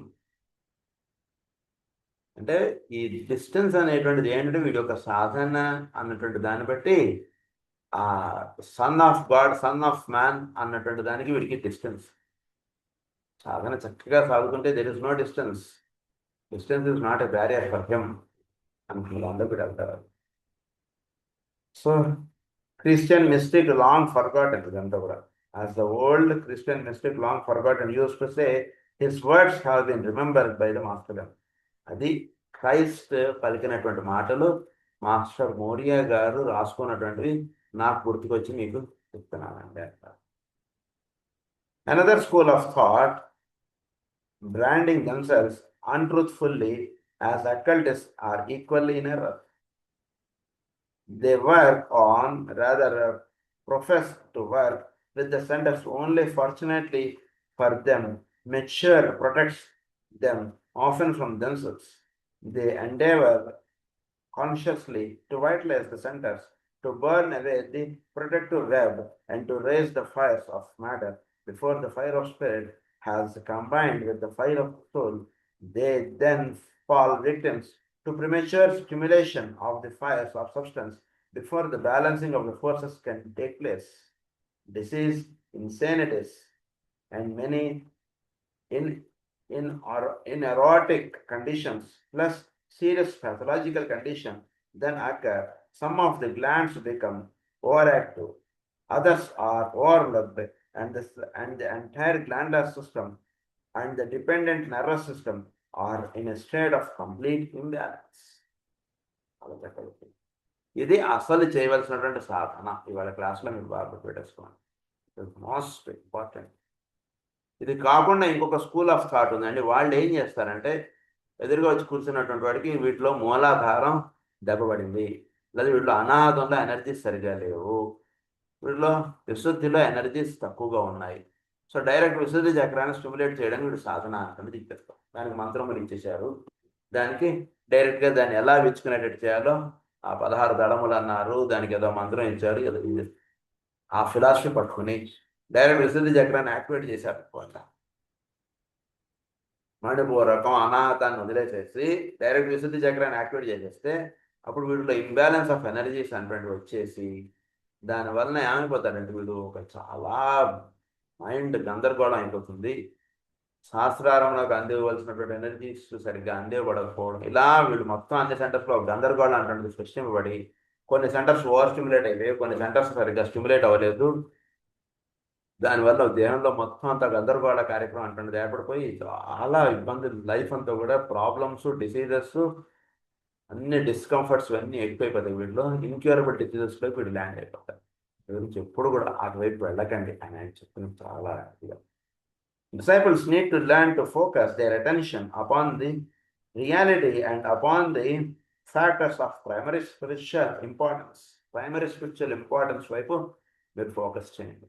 అంటే ఈ డిస్టెన్స్ అనేటువంటిది ఏంటంటే వీడి యొక్క సాధన అన్నటువంటి దాన్ని బట్టి ఆ son of god, son of man అన్నటువంటి దానికి వీడికి డిస్టెన్స్. సాధన చక్కగా సాగుతుంటే there is no distance. Distance is not a barrier for him అనుకుంటా అందరూ కూడా వెళ్తారు. So Christian mystic long forgotten ఇదంతా కూడా. As the old Christian mystic long forgotten used to say, his words have been remembered by the master. అది Christ పలికినటువంటి మాటలు master Morya గారు రాసుకున్నటువంటివి నాకు గుర్తుకొచ్చి మీకు చెప్తున్నానండి. Another school of thought, branding themselves untruthfully as occultists, are equally in error. They work on, rather profess to work with the centers only. Fortunately for them, mature protects them often from themselves. They endeavor consciously to vitalize the centers, to burn away the protective web, and to raise the fires of matter before the fire of spirit has combined with the fire of soul. They then fall victims to premature stimulation of the fires of substance before the balancing of the forces can take place. Disease, insanities, and many in erotic conditions plus serious pathological condition then occur. Some of the glands become overactive, others are overlooked, and the entire glandular system and the dependent nervous system are in a state of complete imbalance. ఇది అసలు చేయవలసినటువంటి సాధన. ఇవాళ క్లాస్లో మీరు బాగా పెట్టేసుకోండి. Most important. ఇది కాకుండా ఇంకొక స్కూల్ ఆఫ్ థాట్ ఉందండి. వాళ్ళు ఏం చేస్తారంటే ఎదురుగా వచ్చి కూర్చున్నటువంటి వాడికి వీటిలో మూలాధారం దెబ్బపడింది, లేదా వీటిలో అనాహతంలో ఎనర్జీస్ సరిగా లేవు, వీటిలో విశుద్ధిలో ఎనర్జీస్ తక్కువగా ఉన్నాయి. సో డైరెక్ట్ విశుద్ధి చక్రాన్ని స్టిమ్యులేట్ చేయడానికి వీడు సాధన అనేది ఇచ్చేస్తాం. దానికి మంత్రములు ఇచ్చేసారు. దానికి డైరెక్ట్గా దాన్ని ఎలా విచ్చుకునేటట్టు చేయాలో ఆ 16 దళములు అన్నారు, దానికి ఏదో మంత్రం ఇచ్చారు. ఏదో ఆ ఫిలాసఫీ పట్టుకుని డైరెక్ట్ విశుద్ధి చక్రాన్ని యాక్టివేట్ చేశారు. మణిపూరకం అనాహతాన్ని వదిలేసేసి డైరెక్ట్ విశుద్ధి చక్రాన్ని యాక్టివేట్ చేసేస్తే అప్పుడు వీటిలో ఇంబ్యాలెన్స్ ఆఫ్ ఎనర్జీస్ అనేటువంటి వచ్చేసి దానివల్ల ఏమైపోతాడంటే వీడు ఒక చాలా మైండ్ గందరగోళం అయిపోతుంది. శాస్త్రారంలోకి అందివ్వవలసినటువంటి ఎనర్జీస్ సరిగ్గా అందివ్వబడకపోవడం, ఇలా వీళ్ళు మొత్తం అన్ని సెంటర్స్లో గందరగోళం అంటే సృష్టింపబడి కొన్ని సెంటర్స్ ఓవర్ స్టిమ్యులేట్ అయిపోయి, కొన్ని సెంటర్స్ సరిగ్గా స్టిమ్యులేట్ అవ్వలేదు. దానివల్ల దేహంలో మొత్తం అంతా గందరగోళ కార్యక్రమం అంటున్నది ఏర్పడిపోయి చాలా ఇబ్బందులు, లైఫ్ అంతా కూడా ప్రాబ్లమ్స్, డిసీజెస్, అన్ని డిస్కంఫర్ట్స్ ఇవన్నీ ఎక్కువైపోతాయి. వీళ్ళు ఇన్క్యూరబుల్ డిసీజెస్లో వీళ్ళు ల్యాండ్ అయిపోతారు. గురించి ఎప్పుడు కూడా అటువైపు వెళ్ళకండి అని ఆయన చెప్తున్నది చాలా ఇదిగా. Disciples need to learn to focus their attention upon the reality and upon the factors of primary spiritual importance. Primary spiritual importance వైపు మీరు ఫోకస్ చేయండి.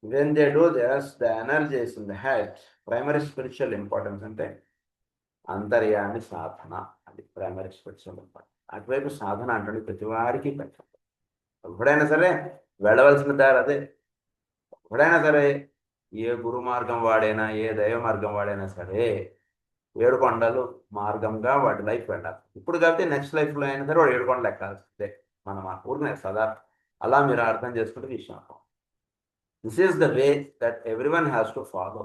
When they do this, the energy is in the head. Primary spiritual importance అంటే అంతర్యామి సాధన, అది primary spiritual importance. అటువైపు సాధన అంటే ప్రతి వారికి పెట్టాలి. ఎప్పుడైనా సరే వెళ్ళవలసిన దారి అదే. ఎప్పుడైనా సరే ఏ గురు మార్గం వాడైనా, ఏ దైవ మార్గం వాడైనా సరే 7 కొండలు మార్గంగా వాడి లైఫ్ వెళ్ళాలి. ఇప్పుడు కాబట్టి నెక్స్ట్ లైఫ్లో అయినా సరే వాడు 7 కొండలు ఎక్కాల్సిందే. మనం ఆ ఊరినే సదా అలా మీరు అర్థం చేసుకుంటే విషయం. This is the way that everyone has to follow.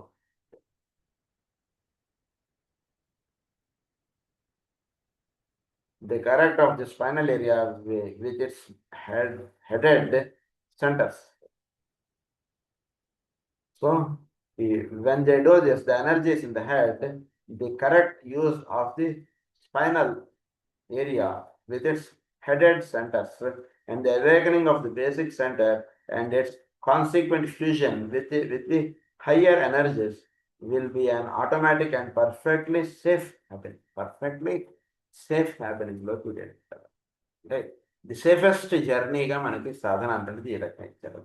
The correct of the spinal area with its headed centers. So when they do this, the energy is in the head. The correct use of the spinal area with its headed centers and the awakening of the basic center and its consequent fusion with the higher energies will be an automatic and perfectly safe happening. Perfectly safe happening located. Right? The safest journey ga manaki sadhana antadi ee rakam icharu.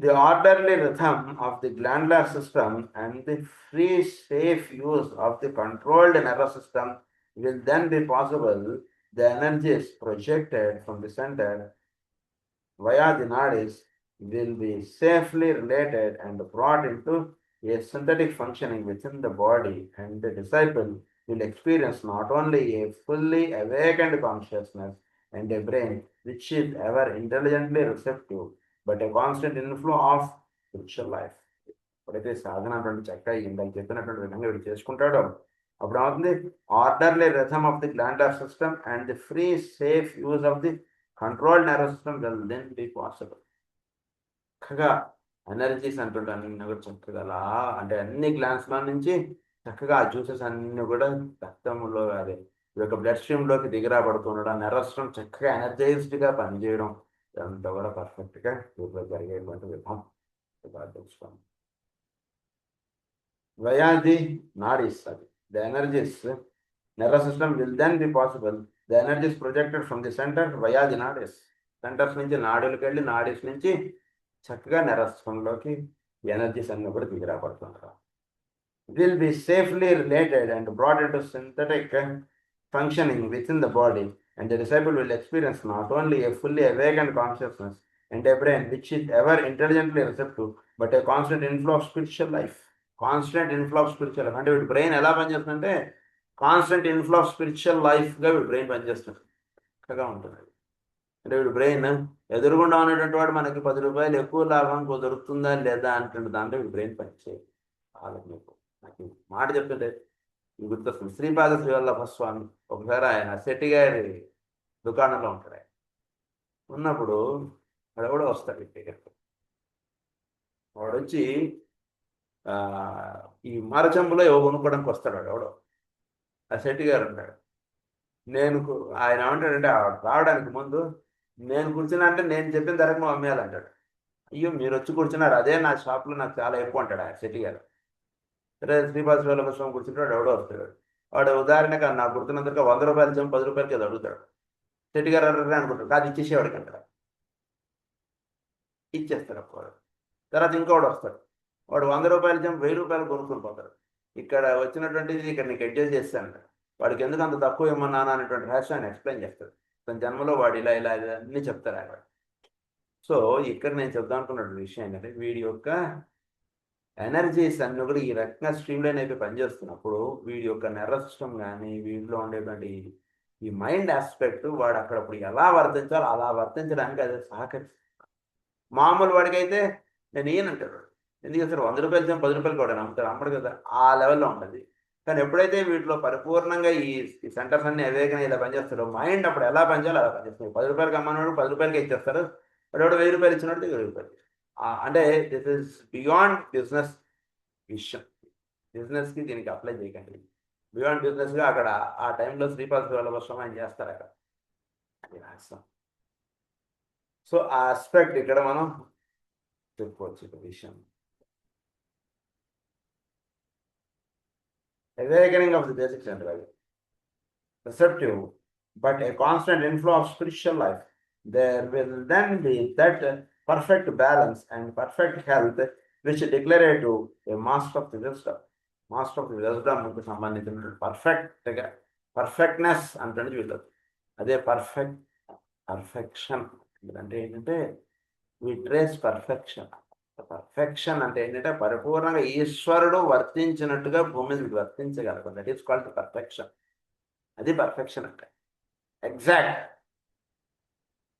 The orderly rhythm of the glandular system and the free safe use of the controlled nervous system will then be possible. The energy is projected from the center via the nadis will be safely related and brought into a synthetic functioning within the body, and the disciple will experience not only a fully awakened consciousness and a brain which is ever intelligently receptive, but a constant inflow of spiritual life. ఎప్పుడైతే సాధన అటువంటి చక్కగా ఇందాక చెప్పినటువంటి విధంగా వీడు చేసుకుంటాడో అప్పుడు అవుతుంది orderly rhythm of the glandular system and the free safe use of the control nervous system will then be possible. చక్కగా ఎనర్జీస్ అంటుంటే అన్ని కూడా చక్కగా అలా అంటే అన్ని గ్లాన్స్లో నుంచి చక్కగా ఆ జ్యూసెస్ అన్ని కూడా రక్తంలో అదే ఈ యొక్క బ్లడ్ స్ట్రీమ్లోకి దిగిరా పడుతుండడం, నర్వస్ సిస్టమ్ చక్కగా ఎనర్జైజ్డ్గా పనిచేయడం, ఇదంతా కూడా పర్ఫెక్ట్గా జరిగేటువంటి విధం తెలుసుకోండి. via the nadis, the energies, nervous system will then be possible. The energy is projected from the center via the nadis. Centers నుంచి నాడులకు వెళ్ళి నాడీస్ నుంచి చక్కగా nervous system లోకి ఎనర్జీస్ అన్ని కూడా దిగిరా పడుతుంటారు. Will be safely related and brought into synthetic functioning within the body, and the disciple will experience not only a fully awakened consciousness and a brain which is ever intelligently receptive, but a constant inflow of spiritual life. Constant inflow of spiritual life అంటే వీడి brain ఎలా పనిచేస్తుందంటే constant inflow of spiritual లైఫ్గా వీడి brain పనిచేస్తుంది, చక్కగా ఉంటుంది. అంటే వీడి brain ఎదురుగుండా ఉన్నటువంటి వాడు మనకి 10 రూపాయలు ఎక్కువ లాభం దొరుకుతుందా లేదా అంటే దాంట్లో వీడి బ్రెయిన్ పనిచేయాలి. మీకు నాకు మాట చెప్తుంటే గుర్తొస్తుంది. శ్రీపాద శ్రీవల్లభ స్వామి ఒకసారి ఆయన శెట్టి గారి దుకాణంలో ఉంటాడు. ఆయన ఉన్నప్పుడు వాడు కూడా వస్తాడు ఇంటికి. వాడు వచ్చి ఈ మరచంబులో ఏవో కొనుక్కోవడానికి వస్తాడు వాడు ఎవడో. ఆ శెట్టి గారు ఉంటాడు. ఆయన ఏమంటాడంటే రావడానికి ముందు నేను కూర్చున్నా అంటే నేను చెప్పిన ధరకు నువ్వు అమ్మేయాలంటాడు. అయ్యో మీరు వచ్చి కూర్చున్నారు, అదే నా షాప్లో నాకు చాలా ఎక్కువ అంటాడు ఆ శెట్టి గారు. సరే శ్రీపాద శ్రీవల్లభ స్వామి కూర్చుంటాడు, ఎవడో వస్తాడు. వాడు ఉదాహరణగా నాకు గుర్తున్నందుకు 100 రూపాయలు ఇచ్చాము, 10 రూపాయలకి అది అడుగుతాడు. శెట్టి గారు అనుకుంటాడు, కాదు ఇచ్చేసేవాడికి అంటాడు. ఇచ్చేస్తాడు అప్పుడు. తర్వాత ఇంకోటి వస్తాడు, వాడు 100 రూపాయలు ఇచ్చాము 1000 రూపాయలు కొనుక్కొని పోతాడు. ఇక్కడ వచ్చినటువంటిది ఇక్కడ నీకు అడ్జస్ట్ చేస్తాను, వాడికి ఎందుకు అంత తక్కువ ఇమ్మన్నాను అనేటువంటి రహస్యాన్ని ఎక్స్ప్లెయిన్ చేస్తాడు. తన జన్మలో వాడు ఇలా ఇలా అన్నీ చెప్తారు ఆయన. సో ఇక్కడ నేను చెప్దాం అనుకున్న విషయం ఏంటంటే వీడి యొక్క ఎనర్జీస్ అన్ని కూడా ఈ రకంగా స్ట్రీమ్ లైన్ అయిపోయి పనిచేస్తున్నప్పుడు వీడి యొక్క నర్వస్ సిస్టమ్ కానీ వీడిలో ఉండేటువంటి ఈ మైండ్ ఆస్పెక్ట్ వాడు అక్కడప్పుడు ఎలా వర్తించాలో అలా వర్తించడానికి అది సహకరిస్తుంది. మామూలు వాడికైతే నేను ఈయనంటాడు, ఎందుకంటే సార్ 100 రూపాయలు 10 రూపాయలు కూడా నమ్ముతాడు, అమ్మడు కదా, ఆ లెవెల్లో ఉంటుంది. కానీ ఎప్పుడైతే వీటిలో పరిపూర్ణంగా ఈ సెంటర్స్ అన్ని అవేకన ఇలా పనిచేస్తాడో మైండ్ అప్పుడు ఎలా పనిచేయాలో అలా పనిచేస్తుంది. 10 రూపాయలకి అమ్మన్నాడు 10 రూపాయలకి ఇచ్చేస్తారు, వాడు 1000 రూపాయలు ఇచ్చినట్టు 20 రూపాయలు. అంటే దిస్ ఇస్ బియాండ్ బిజినెస్ విషయం. బిజినెస్కి దీనికి అప్లై చేయకండి. బియాండ్ బిజినెస్గా అక్కడ ఆ టైంలో శ్రీపాద శ్రీవల్లభ స్వామి ఆయన చేస్తారు అక్కడ, అది రహస్యం. సో ఆ ఆస్పెక్ట్ ఇక్కడ మనం చెప్పుకోవచ్చు ఒక విషయం. Awakening of the basic center, receptive, but a constant inflow of spiritual life. There will then be that perfect balance and perfect health which declare to a master of the wisdom. Master of the wisdom కు సంబంధించిన perfectness అంటే వీళ్ళది అదే perfection అంటే ఏంటంటే వి trace perfection. Perfection అంటే ఏంటంటే పరిపూర్ణంగా ఈశ్వరుడు వర్తించినట్టుగా భూమి మీద వర్తించగలరు. That is called perfection. అది పర్ఫెక్షన్ అంటే ఎగ్జాక్ట్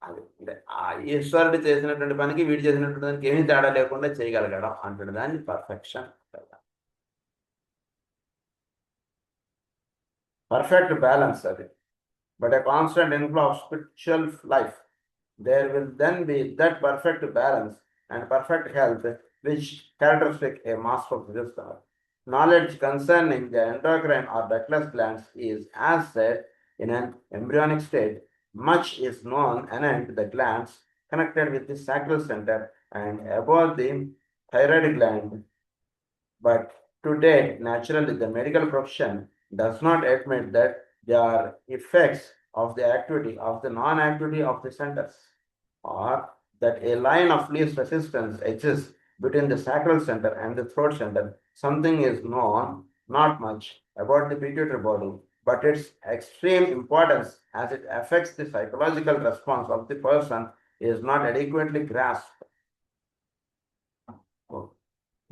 అది అంటే ఆ ఈశ్వరుడు చేసినటువంటి పనికి వీడు చేసినటువంటి దానికి ఏమీ తేడా లేకుండా చేయగలగడం అంటే దాన్ని పర్ఫెక్షన్. పర్ఫెక్ట్ బ్యాలెన్స్ అది, but a constant inflow of spiritual life. There will then be that perfect balance and perfect health which characteristic a master of wisdom. Knowledge concerning the endocrine or ductless glands is as said in an embryonic state. Much is known anent the glands connected with the sacral center and above the thyroid gland, but to date naturally the medical profession does not admit that there are effects of the activity of the non-activity of the centers, or that a line of least resistance exists between the sacral center and the throat center. Something is known, not much, about the pituitary body, but its extreme importance as it affects the psychological response of the person is not adequately grasped.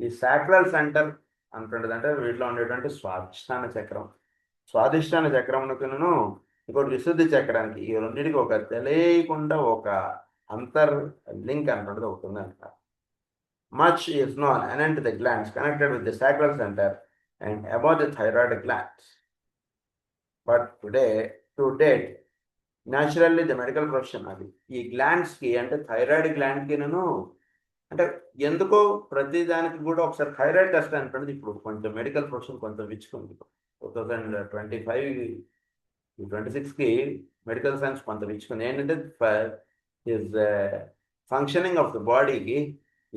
ఈ sacral centre అంటుండదంటే వీటిలో ఉండేటువంటి స్వాధిష్టాన చక్రం. స్వాధిష్టాన చక్రమునకును ఇంకోటి విశుద్ధి చక్రానికి ఈ రెండింటికి ఒక తెలియకుండా ఒక అంతర్ లింక్ అంటుండదు ఒకటి ఉందంట. Much is known anent the glands connected with the sacral center and about the thyroid glands. But to date, naturally the medical profession అది ఈ గ్లాండ్స్ కి అంటే థైరాయిడ్ గ్లాండ్ కి అంటే ఎందుకో ప్రతి దానికి కూడా ఒకసారి థైరాయిడ్ టెస్ట్ అంటుంది. ఇప్పుడు కొంచెం మెడికల్ ప్రొఫెషన్ కొంచెం విచ్చుకుంది. 2025-26కి మెడికల్ సైన్స్ కొంత విచ్చుకుంది. ఏంటంటే ఫంక్షనింగ్ ఆఫ్ ద బాడీకి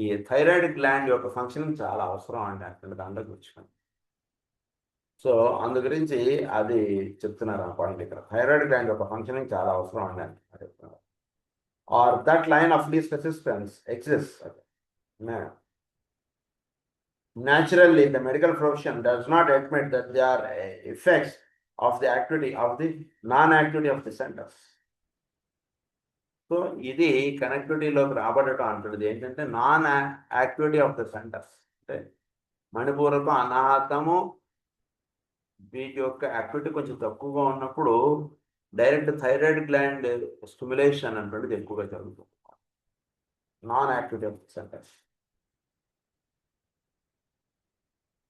ఈ థైరాయిడ్ గ్లాండ్ యొక్క ఫంక్షనింగ్ చాలా అవసరం అంటే అక్కడ దాంట్లోకి విచ్చుకుంది. సో అందు గురించి అది చెప్తున్నారు ఆ పాయింట్ ఇక్కడ. థైరాయిడ్ గ్లాండ్ యొక్క ఫంక్షనింగ్ చాలా అవసరం అండి చెప్తున్నారు. Are that line of least resistance exist. Naturally, the medical profession does not admit that there are effects of the activity of the non-activity of the centers. So ఇది కనెక్టివిటీలోకి రాబడటం అంటున్నది ఏంటంటే non activity of the centres. అంటే మణిపూరకం అనాహతము వీటి యొక్క activity కొంచెం తక్కువగా ఉన్నప్పుడు direct thyroid gland stimulation అంటున్నది ఎక్కువగా జరుగుతుంది. Non activity of the centres.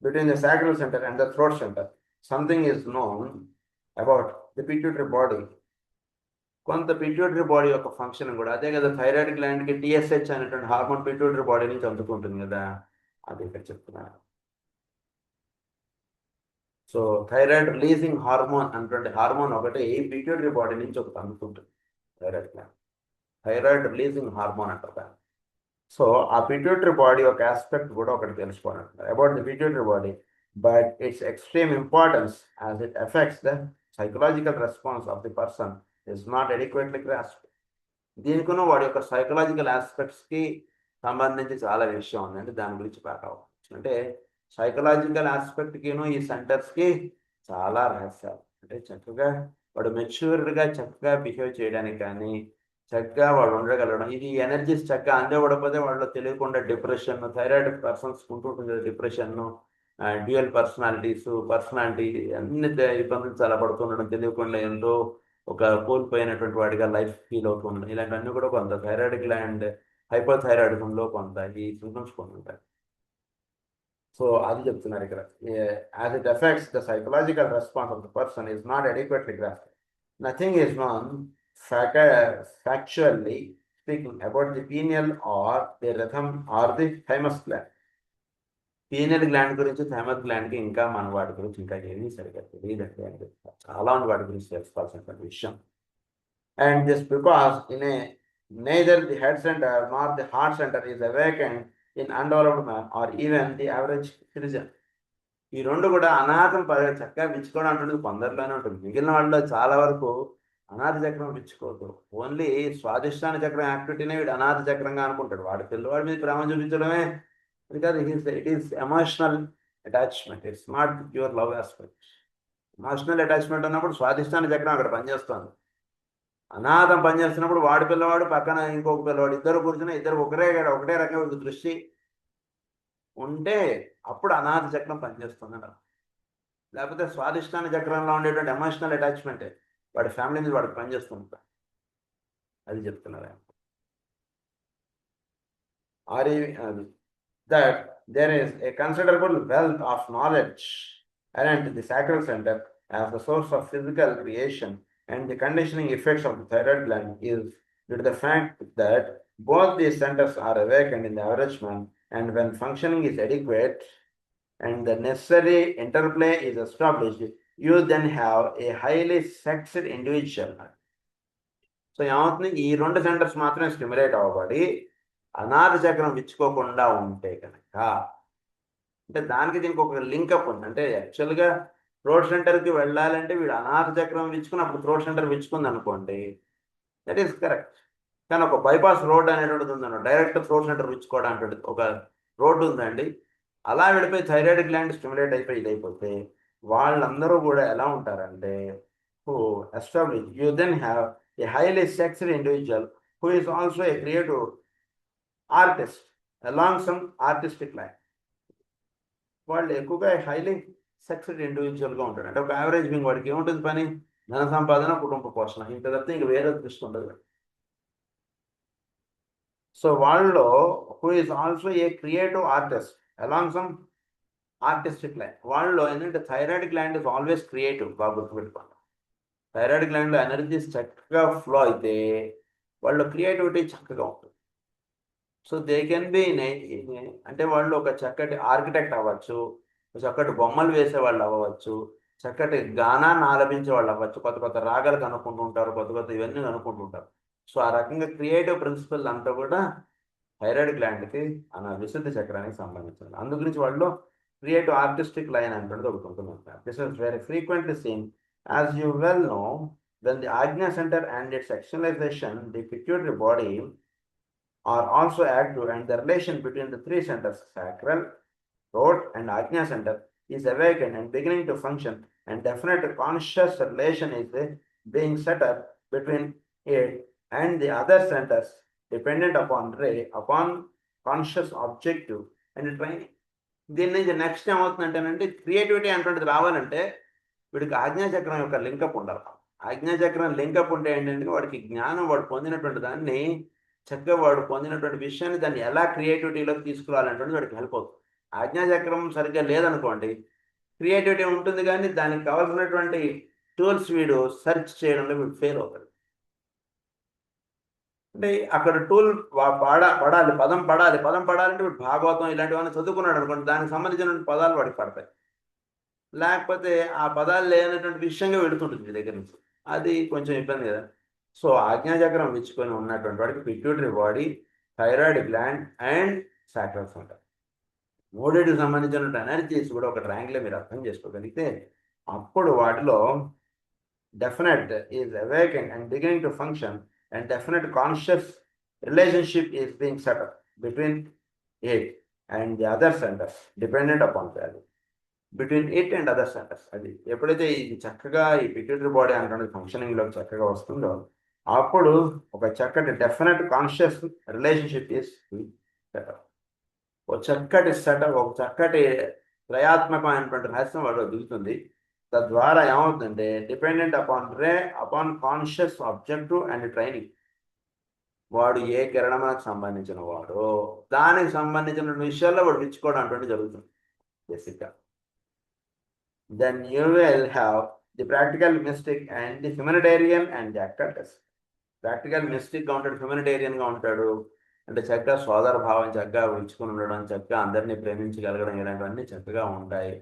Between the sacral center and the throat center, something is known about the pituitary body. కొంత పిట్యూటరీ బాడీ యొక్క ఫంక్షన్ కూడా అదే కదా. థైరాయిడ్ గ్లాండ్కి TSH అనేటువంటి హార్మోన్ పిట్యూటరీ బాడీ నుంచి అందుకుంటుంది కదా, అది ఇక్కడ చెప్తున్నారు. సో థైరాయిడ్ రిలీజింగ్ హార్మోన్ అనేటువంటి హార్మోన్ ఒకటి పిట్యూటరీ బాడీ నుంచి ఒకటి అందుకుంటుంది. థైరాయిడ్ రిలీజింగ్ హార్మోన్ అంటారు. సో ఆ పిట్యూటరీ బాడీ యొక్క ఆస్పెక్ట్ కూడా ఒకటి తెలుసుకోవాలంటారు about the pituitary body. But its extreme importance as it affects the psychological response of the person is not adequately grasped. దీనికును వాడి యొక్క సైకలాజికల్ ఆస్పెక్ట్స్కి సంబంధించి చాలా విషయం ఉందండి. దాని గురించి పాఠవచ్చు. అంటే సైకలాజికల్ ఆస్పెక్ట్కిను ఈ సెంటర్స్కి చాలా రహస్యాలు. అంటే చక్కగా వాడు మెచ్యూర్డ్గా చక్కగా బిహేవ్ చేయడానికి కానీ చక్కగా వాడు ఉండగలడం, ఇది ఎనర్జీస్ చక్కగా అందేవడపోతే వాళ్ళు తెలియకుండా డిప్రెషన్, థైరాయిడ్ పర్సన్స్ ఉంటుంటుంది డిప్రెషన్, డ్యూయల్ పర్సనాలిటీ అన్ని ఇబ్బందులు చాలా పడుతుండడం, తెలియకుండా ఎంతో ఒక కోల్పోయినటువంటి వాడిగా లైఫ్ ఫీల్ అవుతుండడం, ఇలాంటివన్నీ కూడా కొంత థైరాయిడ్ గ్లాండ్ హైపోథైరాయిడిజంలో కొంత ఈ సింప్టమ్స్ కొన్ని ఉంటాయి. సో అది చెప్తున్నారు ఇక్కడ. As it affects the psychological response of the person is not adequately grasped. Nothing is non factually speaking about the pineal or the rhythm or the thymus gland. Pineal gland గురించి thymus గ్లాండ్కి ఇంకా మన వాటి గురించి ఇంకా ఏమీ సరిగ్గా తెలియదండి అని చెప్తారు. చాలా మంది వాటి గురించి తెలుసుకోవాల్సినటువంటి విషయం. And this because neither the head center nor the heart center is awakened in undeveloped man or even the average citizen. ఈ రెండు కూడా అనాథం చక్కగా విచ్చుకోవడం అంటుంది కొందరిలోనే ఉంటుంది. మిగిలిన వాళ్ళలో చాలా వరకు అనాథ చక్రం విచ్చుకోదు. ఓన్లీ స్వాదిష్టాన చక్రం యాక్టివిటీనే వీడు అనాథ చక్రంగా అనుకుంటాడు. వాడి పిల్లవాడి మీద ప్రేమ చూపించడమే. Because it is emotional attachment, it's not pure love aspect. Emotional attachment ఉన్నప్పుడు స్వాదిష్టాన చక్రం అక్కడ పనిచేస్తుంది. అనాథం పనిచేస్తున్నప్పుడు వాడి పిల్లవాడు పక్కన ఇంకొక పిల్లవాడు ఇద్దరు కూర్చుని ఇద్దరు ఒకటే రకమైన దృష్టి ఉంటే అప్పుడు అనాథ చక్రం పనిచేస్తుంది. లేకపోతే స్వాదిష్టాన చక్రంలో ఉండేటువంటి ఎమోషనల్ అటాచ్మెంటే వాడి ఫ్యామిలీ మీద వాడికి పనిచేస్తుంటా. అది చెప్తున్నారు. that there is a considerable wealth of knowledge around the sacral center as the source of physical creation, and the conditioning effects of the thyroid gland is due to the fact that both these centers are awakened in the average man, and when functioning is adequate and the necessary interplay is established, you then have a highly sexed individual. So ఏమవుతుంది, ఈ రెండు centres మాత్రమే stimulate అవ్వబడి అనాథ చక్రం విచ్చుకోకుండా ఉంటే కనుక, అంటే దానికి దీనికి ఒక లింకప్ ఉంది. అంటే యాక్చువల్గా థ్రోట్ సెంటర్కి వెళ్ళాలంటే వీడు అనాథ చక్రం విచ్చుకుని అప్పుడు థ్రోట్ సెంటర్ విచ్చుకుంది అనుకోండి, దట్ ఈస్ కరెక్ట్. కానీ ఒక బైపాస్ రోడ్ అనేటువంటిది ఉందన్న, డైరెక్ట్ థ్రోట్ సెంటర్ విచ్చుకోవడానికి ఒక రోడ్డు ఉందండి. అలా వెళ్ళిపోయి థైరాయిడ్ గ్లాండ్ స్టిమ్యులేట్ అయిపోయి ఇదైపోతే వాళ్ళందరూ కూడా ఎలా ఉంటారంటే who establish, you then have a highly sexed individual who is also a creative artist along some artistic line. వాళ్ళు ఎక్కువగా హైలీ సక్సెడ్ ఇండివిజువల్గా ఉంటాడు. అంటే ఒక యావరేజ్ బింగ్ వాడికి ఏముంటుంది పని, ధన సంపాదన, కుటుంబ పోషణ, ఇంత తప్పితే ఇంక వేరే దృష్టి ఉండదు. సో వాళ్ళలో who is also a creative artist along some artistic line. వాళ్ళలో ఏంటంటే thyroid gland is always creative. బాగా గుర్తుపెట్టుకోండి. థైరాయిడ్ గ్లాండ్లో ఎనర్జీస్ చక్కగా ఫ్లో అయితే వాళ్ళ క్రియేటివిటీ చక్కగా ఉంటుంది. సో దే కెన్ బి అంటే వాళ్ళు ఒక చక్కటి ఆర్కిటెక్ట్ అవ్వచ్చు, చక్కటి బొమ్మలు వేసే వాళ్ళు అవ్వచ్చు, చక్కటి గానాన్ని ఆలపించే వాళ్ళు అవ్వచ్చు, కొత్త కొత్త రాగాలు కనుక్కుంటుంటారు, కొత్త కొత్త ఇవన్నీ కనుక్కుంటుంటారు. సో ఆ రకంగా క్రియేటివ్ ప్రిన్సిపల్ అంతా కూడా థైరాయిడ్ గ్లాండ్కి విశుద్ధి చక్రానికి సంబంధించింది. అందు గురించి వాళ్ళు క్రియేటివ్ ఆర్టిస్టిక్ లైన్ అంటే ఒకటి ఉంటుంది. This is very frequently seen as you well know when the Ajna center and its externalization, the pituitary body are also active, and the relation between the three centers, sacral, throat, and Ajna center, is awakened and beginning to function, and definite conscious relation is being set up between it and the other centers, dependent upon conscious objective and training. దీని నుంచి next ఏమవుతుందంటేనంటే creativity అంటున్నది రావాలంటే వీడికి ఆజ్ఞాచక్రం యొక్క link up ఉండాలి. ఆజ్ఞాచక్రం link up ఉంటే ఏంటంటే వాడికి జ్ఞానం, వాడు పొందినటువంటి దాన్ని చక్కగా, వాడు పొందినటువంటి విషయాన్ని దాన్ని ఎలా క్రియేటివిటీలోకి తీసుకురావాలనేటువంటి వాడికి హెల్ప్ అవుతుంది. ఆజ్ఞాచక్రం సరిగ్గా లేదనుకోండి, క్రియేటివిటీ ఉంటుంది కానీ దానికి కావాల్సినటువంటి టూల్స్ వీడు సెర్చ్ చేయడంలో వీడు ఫెయిల్ అవుతాడు. అంటే అక్కడ టూల్ పడాలి, పదం పడాలంటే వీడు భాగవతం ఇలాంటివన్నీ చదువుకున్నాడు అనుకోండి, దానికి సంబంధించిన పదాలు వాడికి పడతాయి. లేకపోతే ఆ పదాలు లేనటువంటి విషయంగా వెళుతుంటుంది మీ దగ్గర నుంచి, అది కొంచెం ఇబ్బంది కదా. సో ఆజ్ఞాచక్రం విచ్చుకొని ఉన్నటువంటి వాడికి pituitary body, thyroid gland and sacrals ఉంటాయి. మూడింటికి సంబంధించిన ఎనర్జీస్ కూడా ఒక ట్రయాంగిల్ మీరు అర్థం చేసుకోగలిగితే అప్పుడు వాటిలో definite is awaken and beginning to function, and definite conscious relationship is being setup between it and the other centres dependent upon value, between it and other centres. అది ఎప్పుడైతే ఇది చక్కగా ఈ పిట్యూటరీ బాడీ అంటే ఫంక్షనింగ్లో చక్కగా వస్తుందో అప్పుడు ఒక చక్కటి definite conscious relationship is setup. ఒక చక్కటి సెటప్, ఒక చక్కటి త్రయాత్మకమైనటువంటి రహస్యం వాడు దిగుతుంది. తద్వారా ఏమవుతుందంటే dependent upon conscious objective and training. వాడు ఏ కిరణానికి సంబంధించిన వాడు దానికి సంబంధించిన విషయాల్లో వాడు మెచ్చుకోవడం అంటే జరుగుతుంది బేసిక్గా. Then you will have the practical mystic and the humanitarian and the occultist. Practical మిస్టిక్గా ఉంటాడు, హ్యూమనిటేరియన్గా ఉంటాడు, అంటే చక్కగా సోదర భావం చక్కగా ఉంచుకుని ఉండడం, చక్కగా అందరినీ ప్రేమించగలగడం, ఇలాంటివన్నీ చక్కగా ఉంటాయి.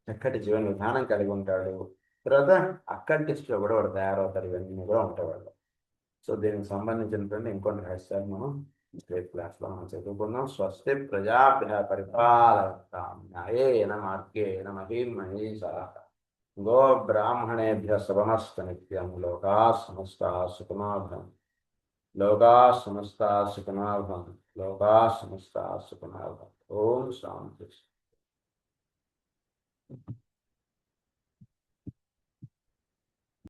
చక్కటి జీవన విధానం కలిగి ఉంటాడు. తర్వాత అక్కల్టిస్ట్లో కూడా వాడు తయారవుతారు. ఇవన్నీ కూడా ఉంటాయి వాళ్ళు. సో దీనికి సంబంధించినటువంటి ఇంకొన్ని రహస్యాలు మనం రేపు క్లాస్లో మనం చదువుకుందాం. స్వస్తి ప్రజాభ్య పరిపాలయతాం న్యాయేన మార్గేణ మహీం మహీషాః గో బ్రాహ్మణేభ్య శుభమస్తు నిత్యం. లోకాః సమస్తాః సుఖినో భవంతు. లోకాః సమస్తాః సుఖినో భవంతు. లోకాః సమస్తాః సుఖినో భవంతు. ఓం శాంతి.